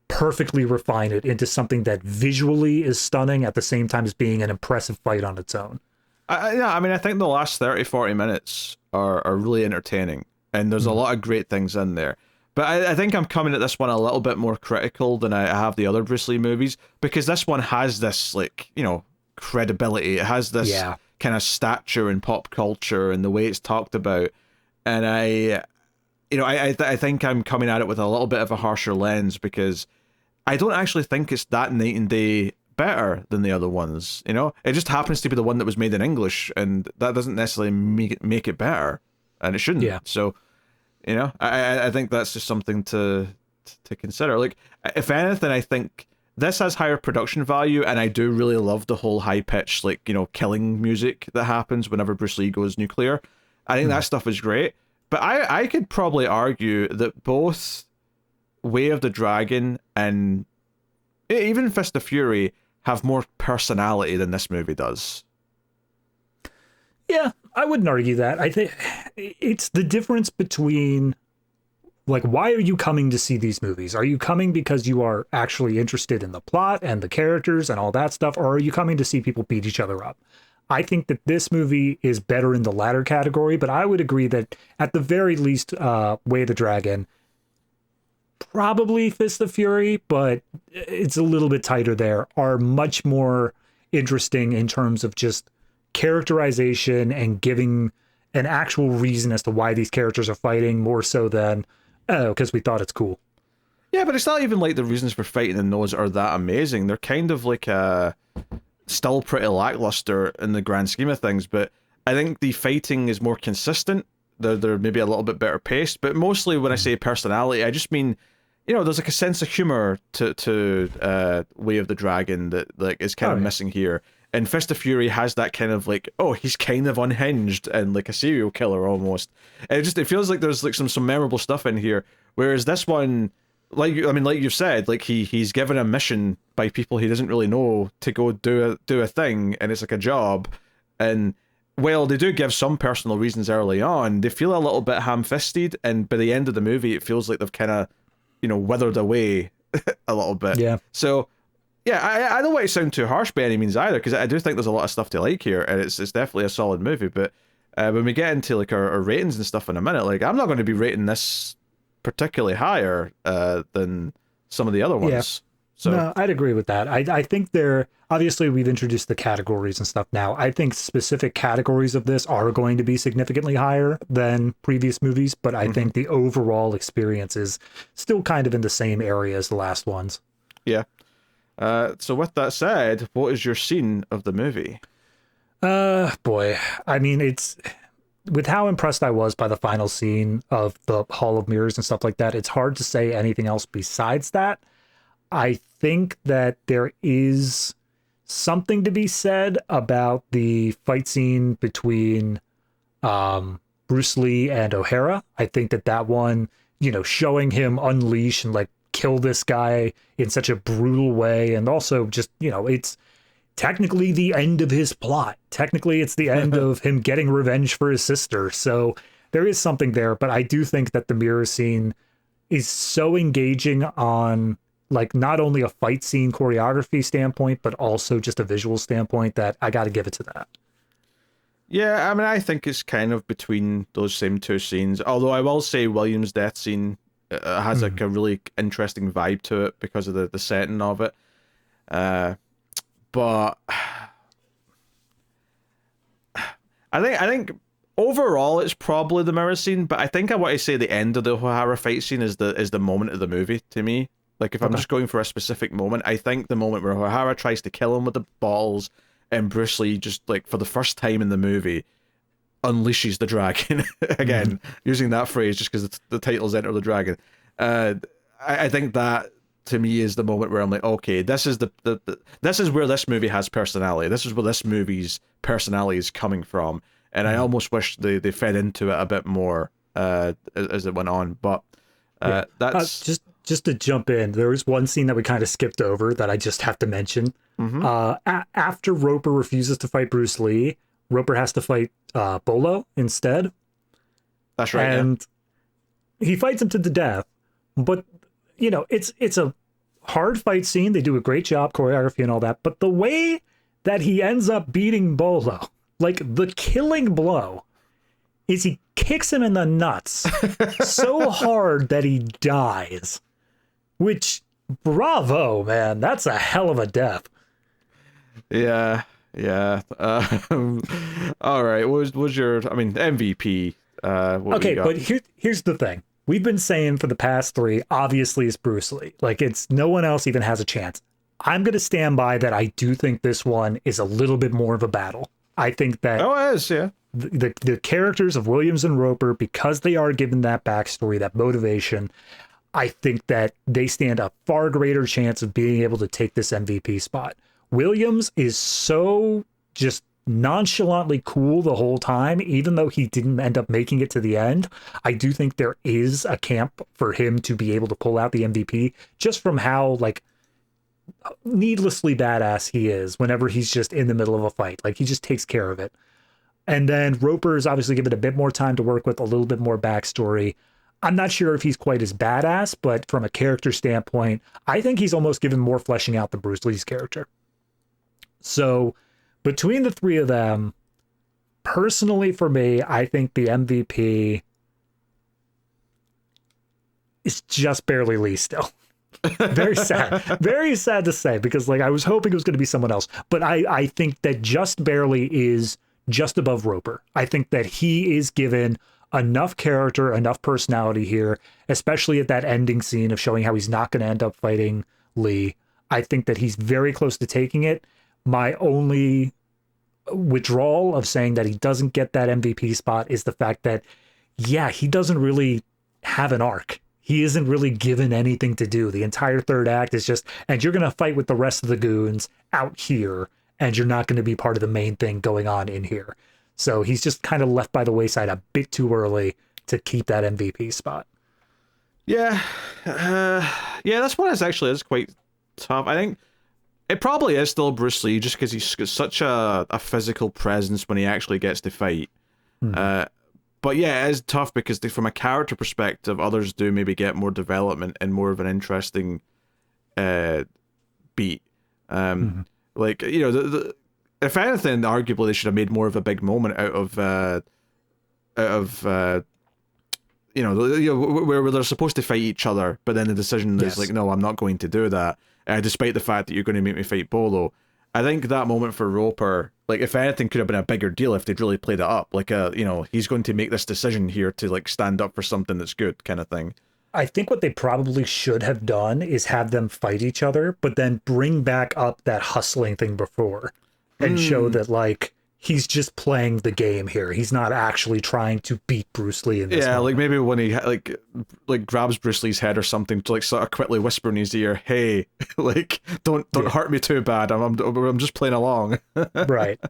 S2: perfectly refine it into something that visually is stunning at the same time as being an impressive fight on its own.
S1: I think the last 30-40 minutes are really entertaining, and there's a lot of great things in there. But I think I'm coming at this one a little bit more critical than I have the other Bruce Lee movies, because this one has this, like, you know, credibility. It has this kind of stature in pop culture and the way it's talked about. And I think I'm coming at it with a little bit of a harsher lens, because I don't actually think it's that night and day better than the other ones. You know, it just happens to be the one that was made in English, and that doesn't necessarily make it better, and it shouldn't.
S2: Yeah.
S1: So, you know, I think that's just something to consider. Like, if anything, I think this has higher production value, and I do really love the whole high pitched, like, you know, killing music that happens whenever Bruce Lee goes nuclear. I think that stuff is great. But I could probably argue that both Way of the Dragon and even Fist of Fury have more personality than this movie does.
S2: Yeah, I wouldn't argue that. I think it's the difference between, like, why are you coming to see these movies? Are you coming because you are actually interested in the plot and the characters and all that stuff, or are you coming to see people beat each other up? I think that this movie is better in the latter category, but I would agree that at the very least, Way of the Dragon, probably Fist of Fury, but it's a little bit tighter there, are much more interesting in terms of just characterization and giving an actual reason as to why these characters are fighting, more so than, oh, because we thought it's cool.
S1: Yeah, but it's not even like the reasons for fighting in those are that amazing. They're kind of like still pretty lackluster in the grand scheme of things, but I think the fighting is more consistent. They're maybe a little bit better paced, but mostly when I say personality, I just mean, you know, there's like a sense of humor to Way of the Dragon that, like, is kind of missing here. And Fist of Fury has that kind of, like, oh, he's kind of unhinged and like a serial killer almost. And it feels like there's like some memorable stuff in here. Whereas this one, like you've said, like he's given a mission by people he doesn't really know to go do a thing, and it's like a job. And while they do give some personal reasons early on, they feel a little bit ham-fisted, and by the end of the movie, it feels like they've kind of, you know, withered away a little bit.
S2: Yeah.
S1: So, yeah, I don't want to sound too harsh by any means either, because I do think there's a lot of stuff to like here, and it's definitely a solid movie. But when we get into like our ratings and stuff in a minute, like, I'm not going to be rating this particularly higher than some of the other ones.
S2: Yeah.
S1: So
S2: no, I'd agree with that. I think obviously we've introduced the categories and stuff now. I think specific categories of this are going to be significantly higher than previous movies, but I think the overall experience is still kind of in the same area as the last ones.
S1: Yeah. So with that said, what is your scene of the movie?
S2: Boy, I mean, it's with how impressed I was by the final scene of the Hall of Mirrors and stuff like that, it's hard to say anything else besides that. I think that there is something to be said about the fight scene between Bruce Lee and O'Hara. I think that one, you know, showing him unleash and like kill this guy in such a brutal way, and also just, you know, it's technically the end of his plot. Technically, it's the end of him getting revenge for his sister. So there is something there, but I do think that the mirror scene is so engaging on, like, not only a fight scene choreography standpoint, but also just a visual standpoint, that I got to give it to that.
S1: Yeah, I mean, I think it's kind of between those same two scenes. Although I will say William's death scene has like a really interesting vibe to it because of the setting of it. But I think overall it's probably the mirror scene. But I think I want to say the end of the O'Hara fight scene is the moment of the movie to me. Like, if I'm just going for a specific moment, I think the moment where O'Hara tries to kill him with the balls, and Bruce Lee just, like, for the first time in the movie, unleashes the dragon. Again, using that phrase just because the title's Enter the Dragon. I think that, to me, is the moment where I'm like, okay, this is this is where this movie has personality. This is where this movie's personality is coming from. And I almost wish they fed into it a bit more as it went on. But that's...
S2: Just to jump in, there was one scene that we kind of skipped over that I just have to mention. After Roper refuses to fight Bruce Lee, Roper has to fight Bolo instead.
S1: That's right.
S2: And he fights him to the death. But, you know, it's a hard fight scene. They do a great job, choreography and all that. But the way that he ends up beating Bolo, like the killing blow, is he kicks him in the nuts so hard that he dies. Which, bravo, man. That's a hell of a death.
S1: Yeah. All right. What was your, I mean, MVP?
S2: Okay, but here's the thing. We've been saying for the past 3, obviously it's Bruce Lee. Like, it's no one else even has a chance. I'm going to stand by that. I do think this one is a little bit more of a battle. I think that
S1: it is, yeah.
S2: The characters of Williams and Roper, because they are given that backstory, that motivation, I think that they stand a far greater chance of being able to take this MVP spot. Williams is so just nonchalantly cool the whole time, even though he didn't end up making it to the end. I do think there is a camp for him to be able to pull out the MVP just from how, like, needlessly badass he is whenever he's just in the middle of a fight. Like, he just takes care of it. And then Roper is obviously given a bit more time to work with, a little bit more backstory. I'm not sure if he's quite as badass, but from a character standpoint, I think he's almost given more fleshing out than Bruce Lee's character. So between the 3 of them, personally for me, I think the MVP is just barely Lee still. Very sad. Very sad to say, because like I was hoping it was going to be someone else. But I think that just barely is just above Roper. I think that he is given enough character, enough personality here, especially at that ending scene of showing how he's not going to end up fighting Lee. I think that he's very close to taking it. My only withdrawal of saying that he doesn't get that MVP spot is the fact that, yeah, he doesn't really have an arc. He isn't really given anything to do. The entire 3rd act is just, and you're going to fight with the rest of the goons out here, and you're not going to be part of the main thing going on in here. So he's just kind of left by the wayside a bit too early to keep that MVP spot.
S1: Yeah. That's one is quite tough. I think it probably is still Bruce Lee, just because he's got such a physical presence when he actually gets to fight. But yeah, it is tough because from a character perspective, others do maybe get more development and more of an interesting beat. Like, you know, if anything, arguably they should have made more of a big moment out of where they're supposed to fight each other, but then the decision is like, no, I'm not going to do that, despite the fact that you're going to make me fight Bolo. I think that moment for Roper, like, if anything, could have been a bigger deal if they'd really played it up. Like, he's going to make this decision here to, like, stand up for something that's good, kind of thing.
S2: I think what they probably should have done is have them fight each other, but then bring back up that hustling thing before and show that, like, he's just playing the game here. He's not actually trying to beat Bruce Lee in this moment.
S1: Like maybe when he like grabs Bruce Lee's head or something to like sort of quickly whisper in his ear, "Hey, like don't hurt me too bad. I'm just playing along."
S2: Right.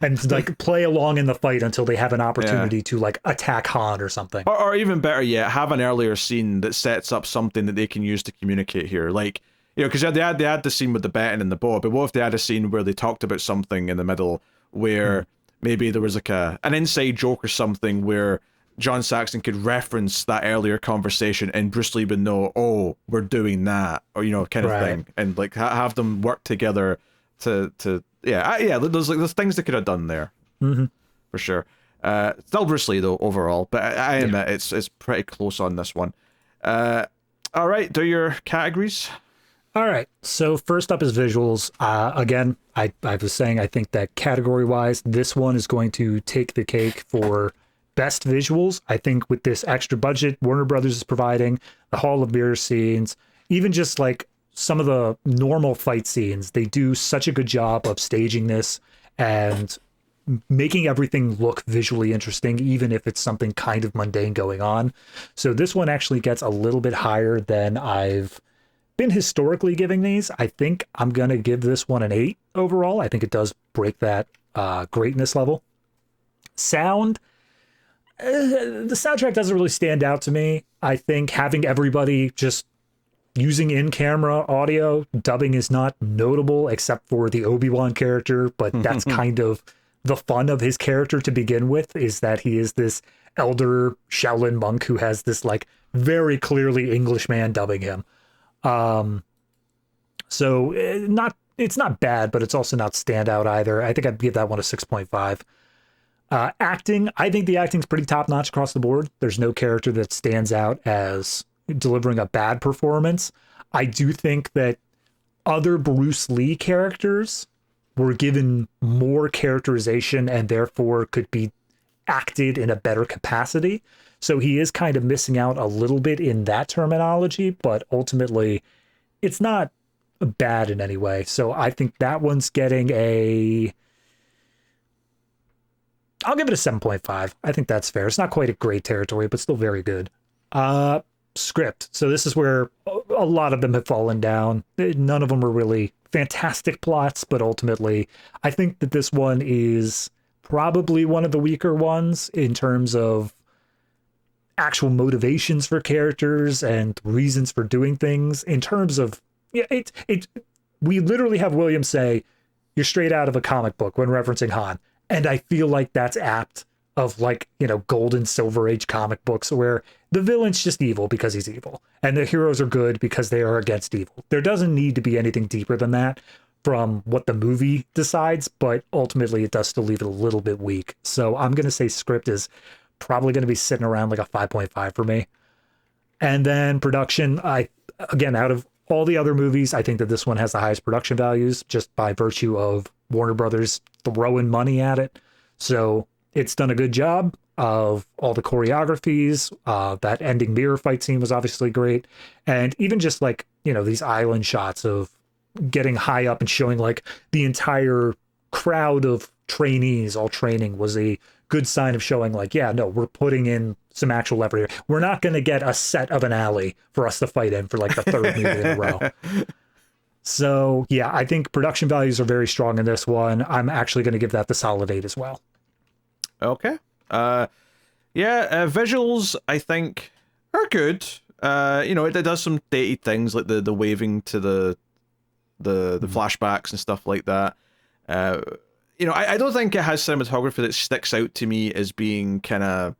S2: And like play along in the fight until they have an opportunity to like attack Han or something.
S1: Or even better yet, have an earlier scene that sets up something that they can use to communicate here. Like, you know, because they had the scene with the betting and the bow, but what if they had a scene where they talked about something in the middle where maybe there was like an inside joke or something where John Saxon could reference that earlier conversation and Bruce Lee would know, oh, we're doing that, or, you know, kind of thing, and like have them work together to there's things they could have done there for sure. Still Bruce Lee though overall, but I admit it's pretty close on this one. All right, do your categories.
S2: All right, so first up is visuals. Again, I was saying I think that category-wise, this one is going to take the cake for best visuals. I think with this extra budget Warner Brothers is providing, the Hall of Mirrors scenes, even just like some of the normal fight scenes, they do such a good job of staging this and making everything look visually interesting, even if it's something kind of mundane going on. So this one actually gets a little bit higher than I've been historically giving these. I think I'm going to give this one an 8 overall. I think it does break that greatness level. Sound, the soundtrack doesn't really stand out to me. I think having everybody just using in-camera audio, dubbing is not notable except for the Obi-Wan character, but that's kind of the fun of his character to begin with, is that he is this elder Shaolin monk who has this like very clearly English man dubbing him. So it's not bad, but it's also not standout either. I think I'd give that one a 6.5. Acting, I think the acting's pretty top notch across the board. There's no character that stands out as delivering a bad performance. I do think that other Bruce Lee characters were given more characterization and therefore could be acted in a better capacity. So he is kind of missing out a little bit in that terminology, but ultimately it's not bad in any way. So I think that one's getting I'll give it a 7.5. I think that's fair. It's not quite a great territory, but still very good. Script. So this is where a lot of them have fallen down. None of them are really fantastic plots, but ultimately, I think that this one is probably one of the weaker ones in terms of actual motivations for characters and reasons for doing things. In terms of, yeah, we literally have William say, "You're straight out of a comic book" when referencing Han. And I feel like that's apt of, like, you know, golden silver age comic books where the villain's just evil because he's evil and the heroes are good because they are against evil. There doesn't need to be anything deeper than that from what the movie decides, but ultimately it does still leave it a little bit weak. So I'm going to say script is probably going to be sitting around like a 5.5 for me. And then production, again, out of all the other movies, I think that this one has the highest production values just by virtue of Warner Brothers throwing money at it. So it's done a good job of all the choreographies. That ending mirror fight scene was obviously great. And even just like, you know, these island shots of getting high up and showing like the entire crowd of trainees all training was a good sign of showing like, yeah, no, we're putting in some actual effort here. We're not going to get a set of an alley for us to fight in for like the third movie in a row. So yeah, I think production values are very strong in this one. I'm actually going to give that the solid 8 as well.
S1: Okay. Visuals I think are good. You know, it does some dated things like the waving to the flashbacks and stuff like that. You know, I don't think it has cinematography that sticks out to me as being kind of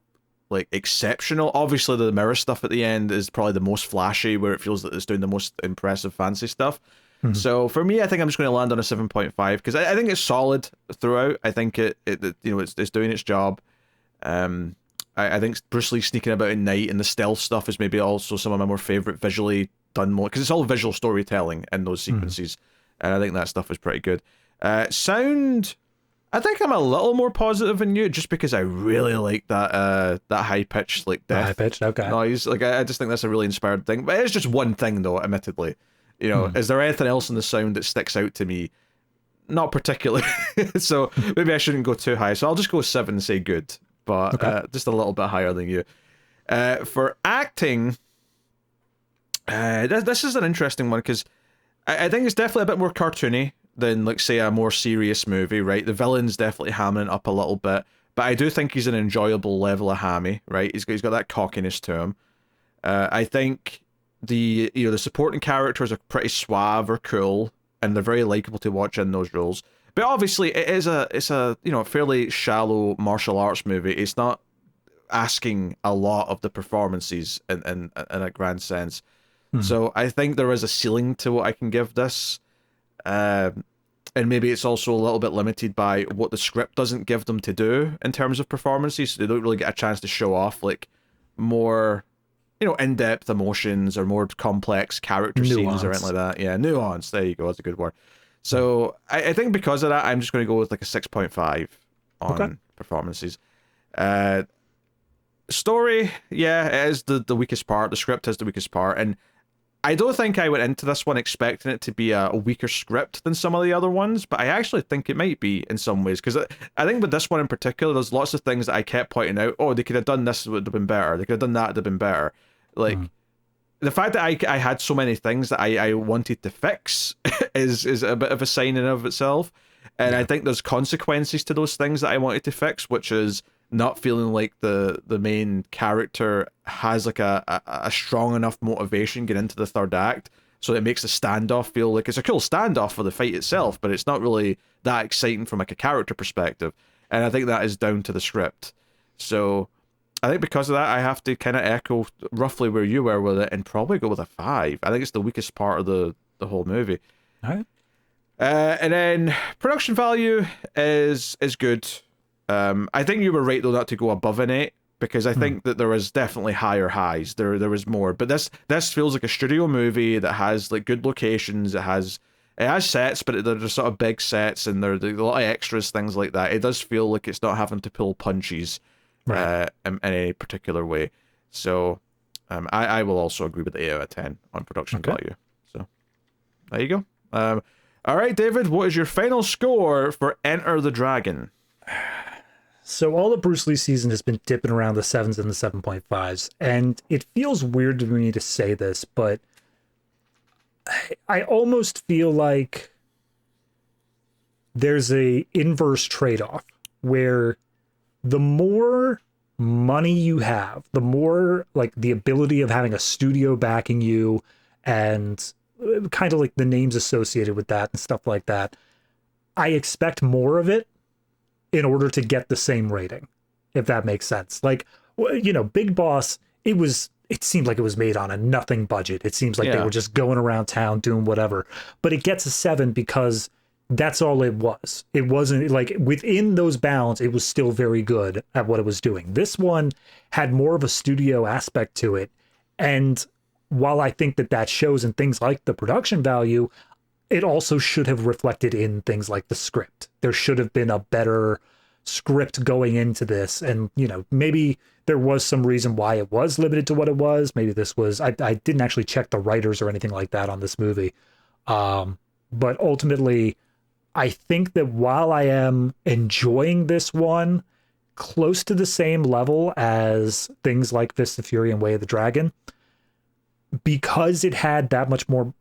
S1: like exceptional. Obviously, the mirror stuff at the end is probably the most flashy, where it feels that it's doing the most impressive fancy stuff. Mm-hmm. So for me, I think I'm just going to land on a 7.5 because I think it's solid throughout. I think it you know, it's doing its job. I think Bruce Lee sneaking about at night and the stealth stuff is maybe also some of my more favorite visually done more, because it's all visual storytelling in those sequences, and I think that stuff is pretty good. Sound, I think I'm a little more positive than you, just because I really like that high pitched like death
S2: high pitched, okay,
S1: noise. Like I just think that's a really inspired thing. But it's just one thing though, admittedly. You know, is there anything else in the sound that sticks out to me? Not particularly. So maybe I shouldn't go too high. So I'll just go 7 and say good, but just a little bit higher than you. For acting, this is an interesting one because I think it's definitely a bit more cartoony than, like, say, a more serious movie, right? The villain's definitely hamming it up a little bit, but I do think he's an enjoyable level of hammy, right? He's got that cockiness to him. I think the supporting characters are pretty suave or cool, and they're very likable to watch in those roles. But obviously, it's a you know, fairly shallow martial arts movie. It's not asking a lot of the performances in a grand sense. So I think there is a ceiling to what I can give this. And maybe it's also a little bit limited by what the script doesn't give them to do in terms of performances. So they don't really get a chance to show off like more, you know, in-depth emotions or more complex character scenes or anything like that. Yeah, nuance. There you go. That's a good word. So I think because of that, I'm just going to go with like a 6.5 on performances. Story, yeah, it is the weakest part. The script is the weakest part, and I don't think I went into this one expecting it to be a weaker script than some of the other ones, but I actually think it might be in some ways, because I think with this one in particular, there's lots of things that I kept pointing out. Oh, they could have done this, it would have been better. They could have done that, it would have been better. Like, the fact that I had so many things that I wanted to fix is a bit of a sign in of itself. And I think there's consequences to those things that I wanted to fix, which is not feeling like the main character has like a strong enough motivation getting into the third act, so it makes the standoff feel like it's a cool standoff for the fight itself, but it's not really that exciting from like a character perspective. And I think that is down to the script. So I think because of that, I have to kind of echo roughly where you were with it and probably go with a 5. I think it's the weakest part of the whole movie.
S2: All right.
S1: And then production value is good. I think you were right though not to go above an 8, because I think that there was definitely higher highs. There was more, but this feels like a studio movie that has like good locations. It has sets, but they're just sort of big sets, and there's a lot of extras, things like that. It does feel like it's not having to pull punches,
S2: Right.
S1: in any particular way. So, I will also agree with the 8 out of 10 on production
S2: Okay.
S1: value. So, there you go. All right, David, what is your final score for Enter the Dragon?
S2: So all of Bruce Lee season has been dipping around the 7s and the 7.5s, and it feels weird to me to say this, but I almost feel like there's a inverse trade-off where the more money you have, the more like the ability of having a studio backing you and kind of like the names associated with that and stuff like that, I expect more of it in order to get the same rating, if that makes sense. Like, Big Boss, it seemed like it was made on a nothing budget. It seems like they
S1: Yeah.
S2: were just going around town doing whatever. But it gets a 7 because that's all it was. It wasn't like within those bounds, it was still very good at what it was doing. This one had more of a studio aspect to it. And while I think that shows in things like the production value, it also should have reflected in things like the script. There should have been a better script going into this. And, maybe there was some reason why it was limited to what it was. Maybe this was, I didn't actually check the writers or anything like that on this movie. But ultimately, I think that while I am enjoying this one close to the same level as things like Fist of Fury and Way of the Dragon, because it had that much more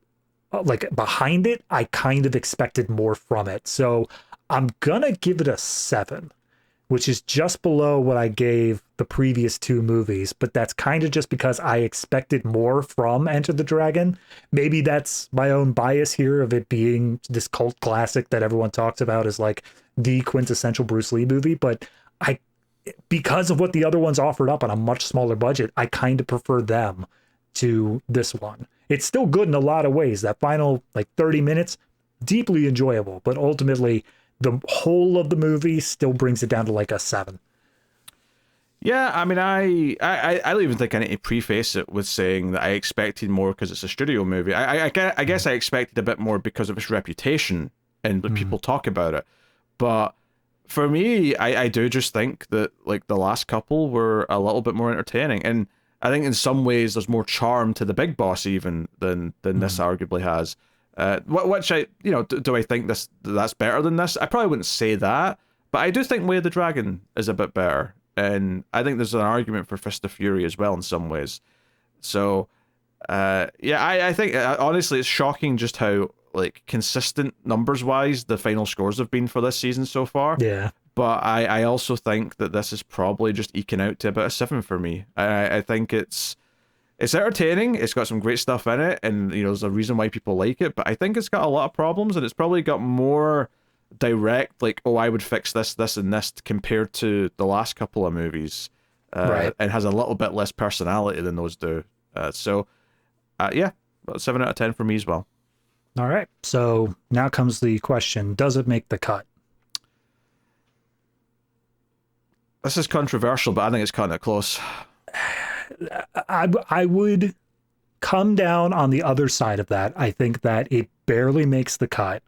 S2: like behind it, I kind of expected more from it. So I'm gonna give it a 7, which is just below what I gave the previous 2 movies, but that's kind of just because I expected more from Enter the Dragon. Maybe that's my own bias here of it being this cult classic that everyone talks about as like the quintessential Bruce Lee movie, but because of what the other ones offered up on a much smaller budget, I kind of prefer them to this one. It's still good in a lot of ways. That final like 30 minutes, deeply enjoyable, but ultimately the whole of the movie still brings it down to like a 7.
S1: Yeah, I mean, I don't even think I need to preface it with saying that I expected more because it's a studio movie. I guess I expected a bit more because of its reputation and the people talk about it. But for me, I do just think that like the last couple were a little bit more entertaining, and I think in some ways there's more charm to the Big Boss even than this arguably has. Which do I think that's better than this? I probably wouldn't say that, but I do think Way of the Dragon is a bit better, and I think there's an argument for Fist of Fury as well in some ways. So, I think honestly it's shocking just how like consistent numbers wise the final scores have been for this season so far.
S2: Yeah.
S1: But I also think that this is probably just eking out to about a 7 for me. I think it's entertaining. It's got some great stuff in it, and there's a reason why people like it. But I think it's got a lot of problems, and it's probably got more direct, like, oh, I would fix this, this, and this, compared to the last couple of movies.
S2: Right.
S1: And has a little bit less personality than those do. Yeah, 7 out of 10 for me as well.
S2: All right. So now comes the question: does it make the cut?
S1: This is controversial, but I think it's kind of close.
S2: I would come down on the other side of that. I think that it barely makes the cut,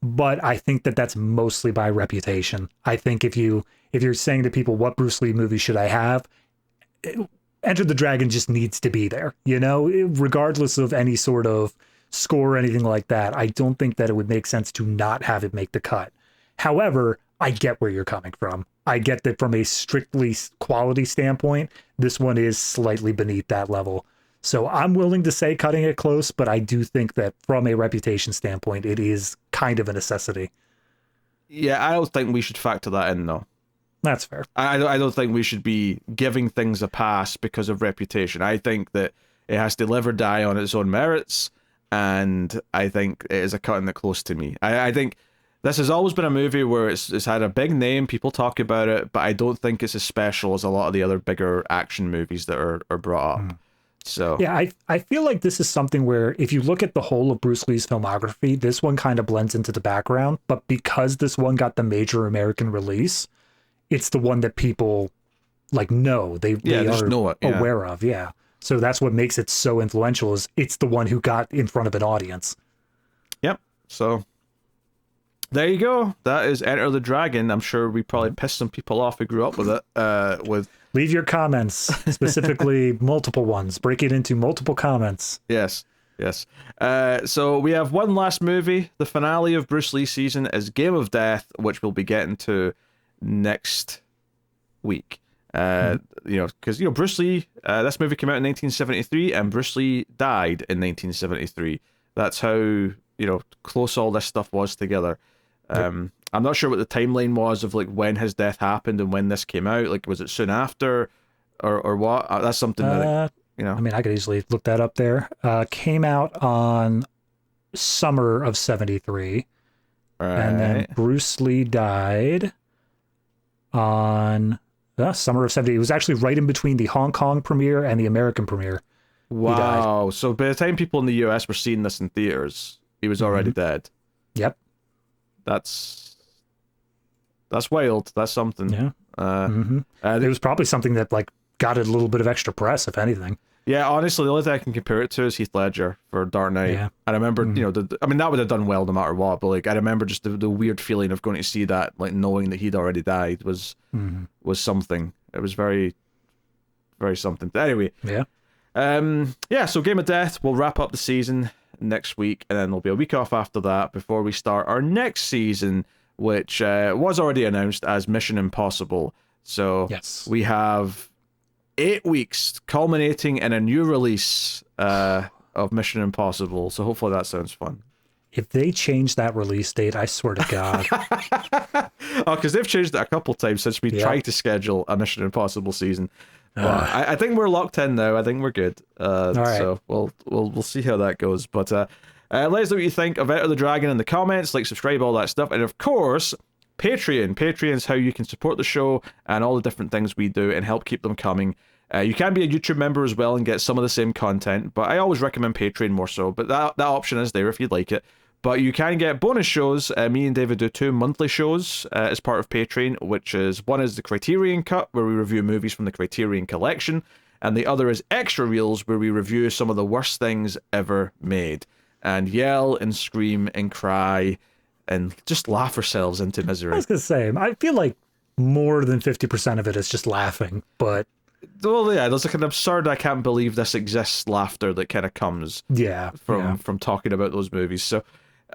S2: but I think that that's mostly by reputation. I think if you're saying to people, what Bruce Lee movie should I have, Enter the Dragon just needs to be there, regardless of any sort of score or anything like that. I don't think that it would make sense to not have it make the cut. However, I get where you're coming from. I get that from a strictly quality standpoint, this one is slightly beneath that level. So I'm willing to say cutting it close, but I do think that from a reputation standpoint, it is kind of a necessity.
S1: Yeah, I don't think we should factor that in, though.
S2: That's fair.
S1: I don't think we should be giving things a pass because of reputation. I think that it has to live or die on its own merits, and I think it is a cutting it close to me. I think this has always been a movie where it's had a big name, people talk about it, but I don't think it's as special as a lot of the other bigger action movies that are brought up. So
S2: yeah, I feel like this is something where if you look at the whole of Bruce Lee's filmography, this one kind of blends into the background, but because this one got the major American release, it's the one that people like know. They
S1: just
S2: are
S1: know it, yeah.
S2: aware of. Yeah. So that's what makes it so influential is it's the one who got in front of an audience.
S1: Yep. So there you go. That is Enter the Dragon. I'm sure we probably pissed some people off who grew up with it.
S2: Leave your comments, specifically multiple ones. Break it into multiple comments.
S1: Yes. So we have one last movie. The finale of Bruce Lee season is Game of Death, which we'll be getting to next week. Because Bruce Lee, this movie came out in 1973, and Bruce Lee died in 1973. That's how close all this stuff was together. I'm not sure what the timeline was of like when his death happened and when this came out. Like, was it soon after, or what? That's something that
S2: I mean, I could easily look that up there. Came out on summer of 73.
S1: Right.
S2: And then Bruce Lee died on summer of 70. It was actually right in between the Hong Kong premiere and the American premiere.
S1: Wow. So by the time people in the US were seeing this in theaters, he was already dead.
S2: Yep.
S1: That's wild. That's something.
S2: Yeah. It was probably something that like got it a little bit of extra press, if anything.
S1: Yeah, honestly, the only thing I can compare it to is Heath Ledger for Dark Knight. Yeah. And I remember, that would have done well no matter what, but like I remember just the weird feeling of going to see that, like knowing that he'd already died was something. It was very, very something. But anyway.
S2: Yeah.
S1: So Game of Death, we'll wrap up the season next week, and then there'll be a week off after that before we start our next season, which was already announced as Mission Impossible. So we have 8 weeks culminating in a new release of Mission Impossible. So hopefully that sounds fun.
S2: If they change that release date, I swear to God.
S1: Because they've changed it a couple times since we tried to schedule a Mission Impossible season. But I think we're locked in now. I think we're good. All right. So we'll see how that goes. But let us know what you think of Enter the Dragon in the comments. Like, subscribe, all that stuff. And of course, Patreon. Patreon's how you can support the show and all the different things we do and help keep them coming. You can be a YouTube member as well and get some of the same content, but I always recommend Patreon more so. But that option is there if you'd like it. But you can get bonus shows. Me and David do 2 monthly shows as part of Patreon, which is one is the Criterion Cut, where we review movies from the Criterion Collection, and the other is Extra Reels, where we review some of the worst things ever made, and yell and scream and cry and just laugh ourselves into misery.
S2: I was gonna say, I feel like more than 50% of it is just laughing, but
S1: well, yeah, there's like an absurd, I can't believe this exists laughter that kind of comes from talking about those movies. So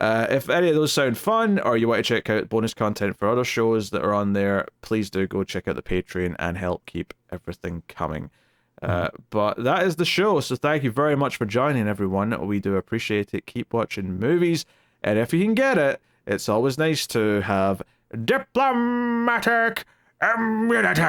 S1: if any of those sound fun, or you want to check out bonus content for other shows that are on there, please do go check out the Patreon and help keep everything coming. But that is the show, so thank you very much for joining, everyone. We do appreciate it. Keep watching movies, and if you can get it, it's always nice to have diplomatic immunity.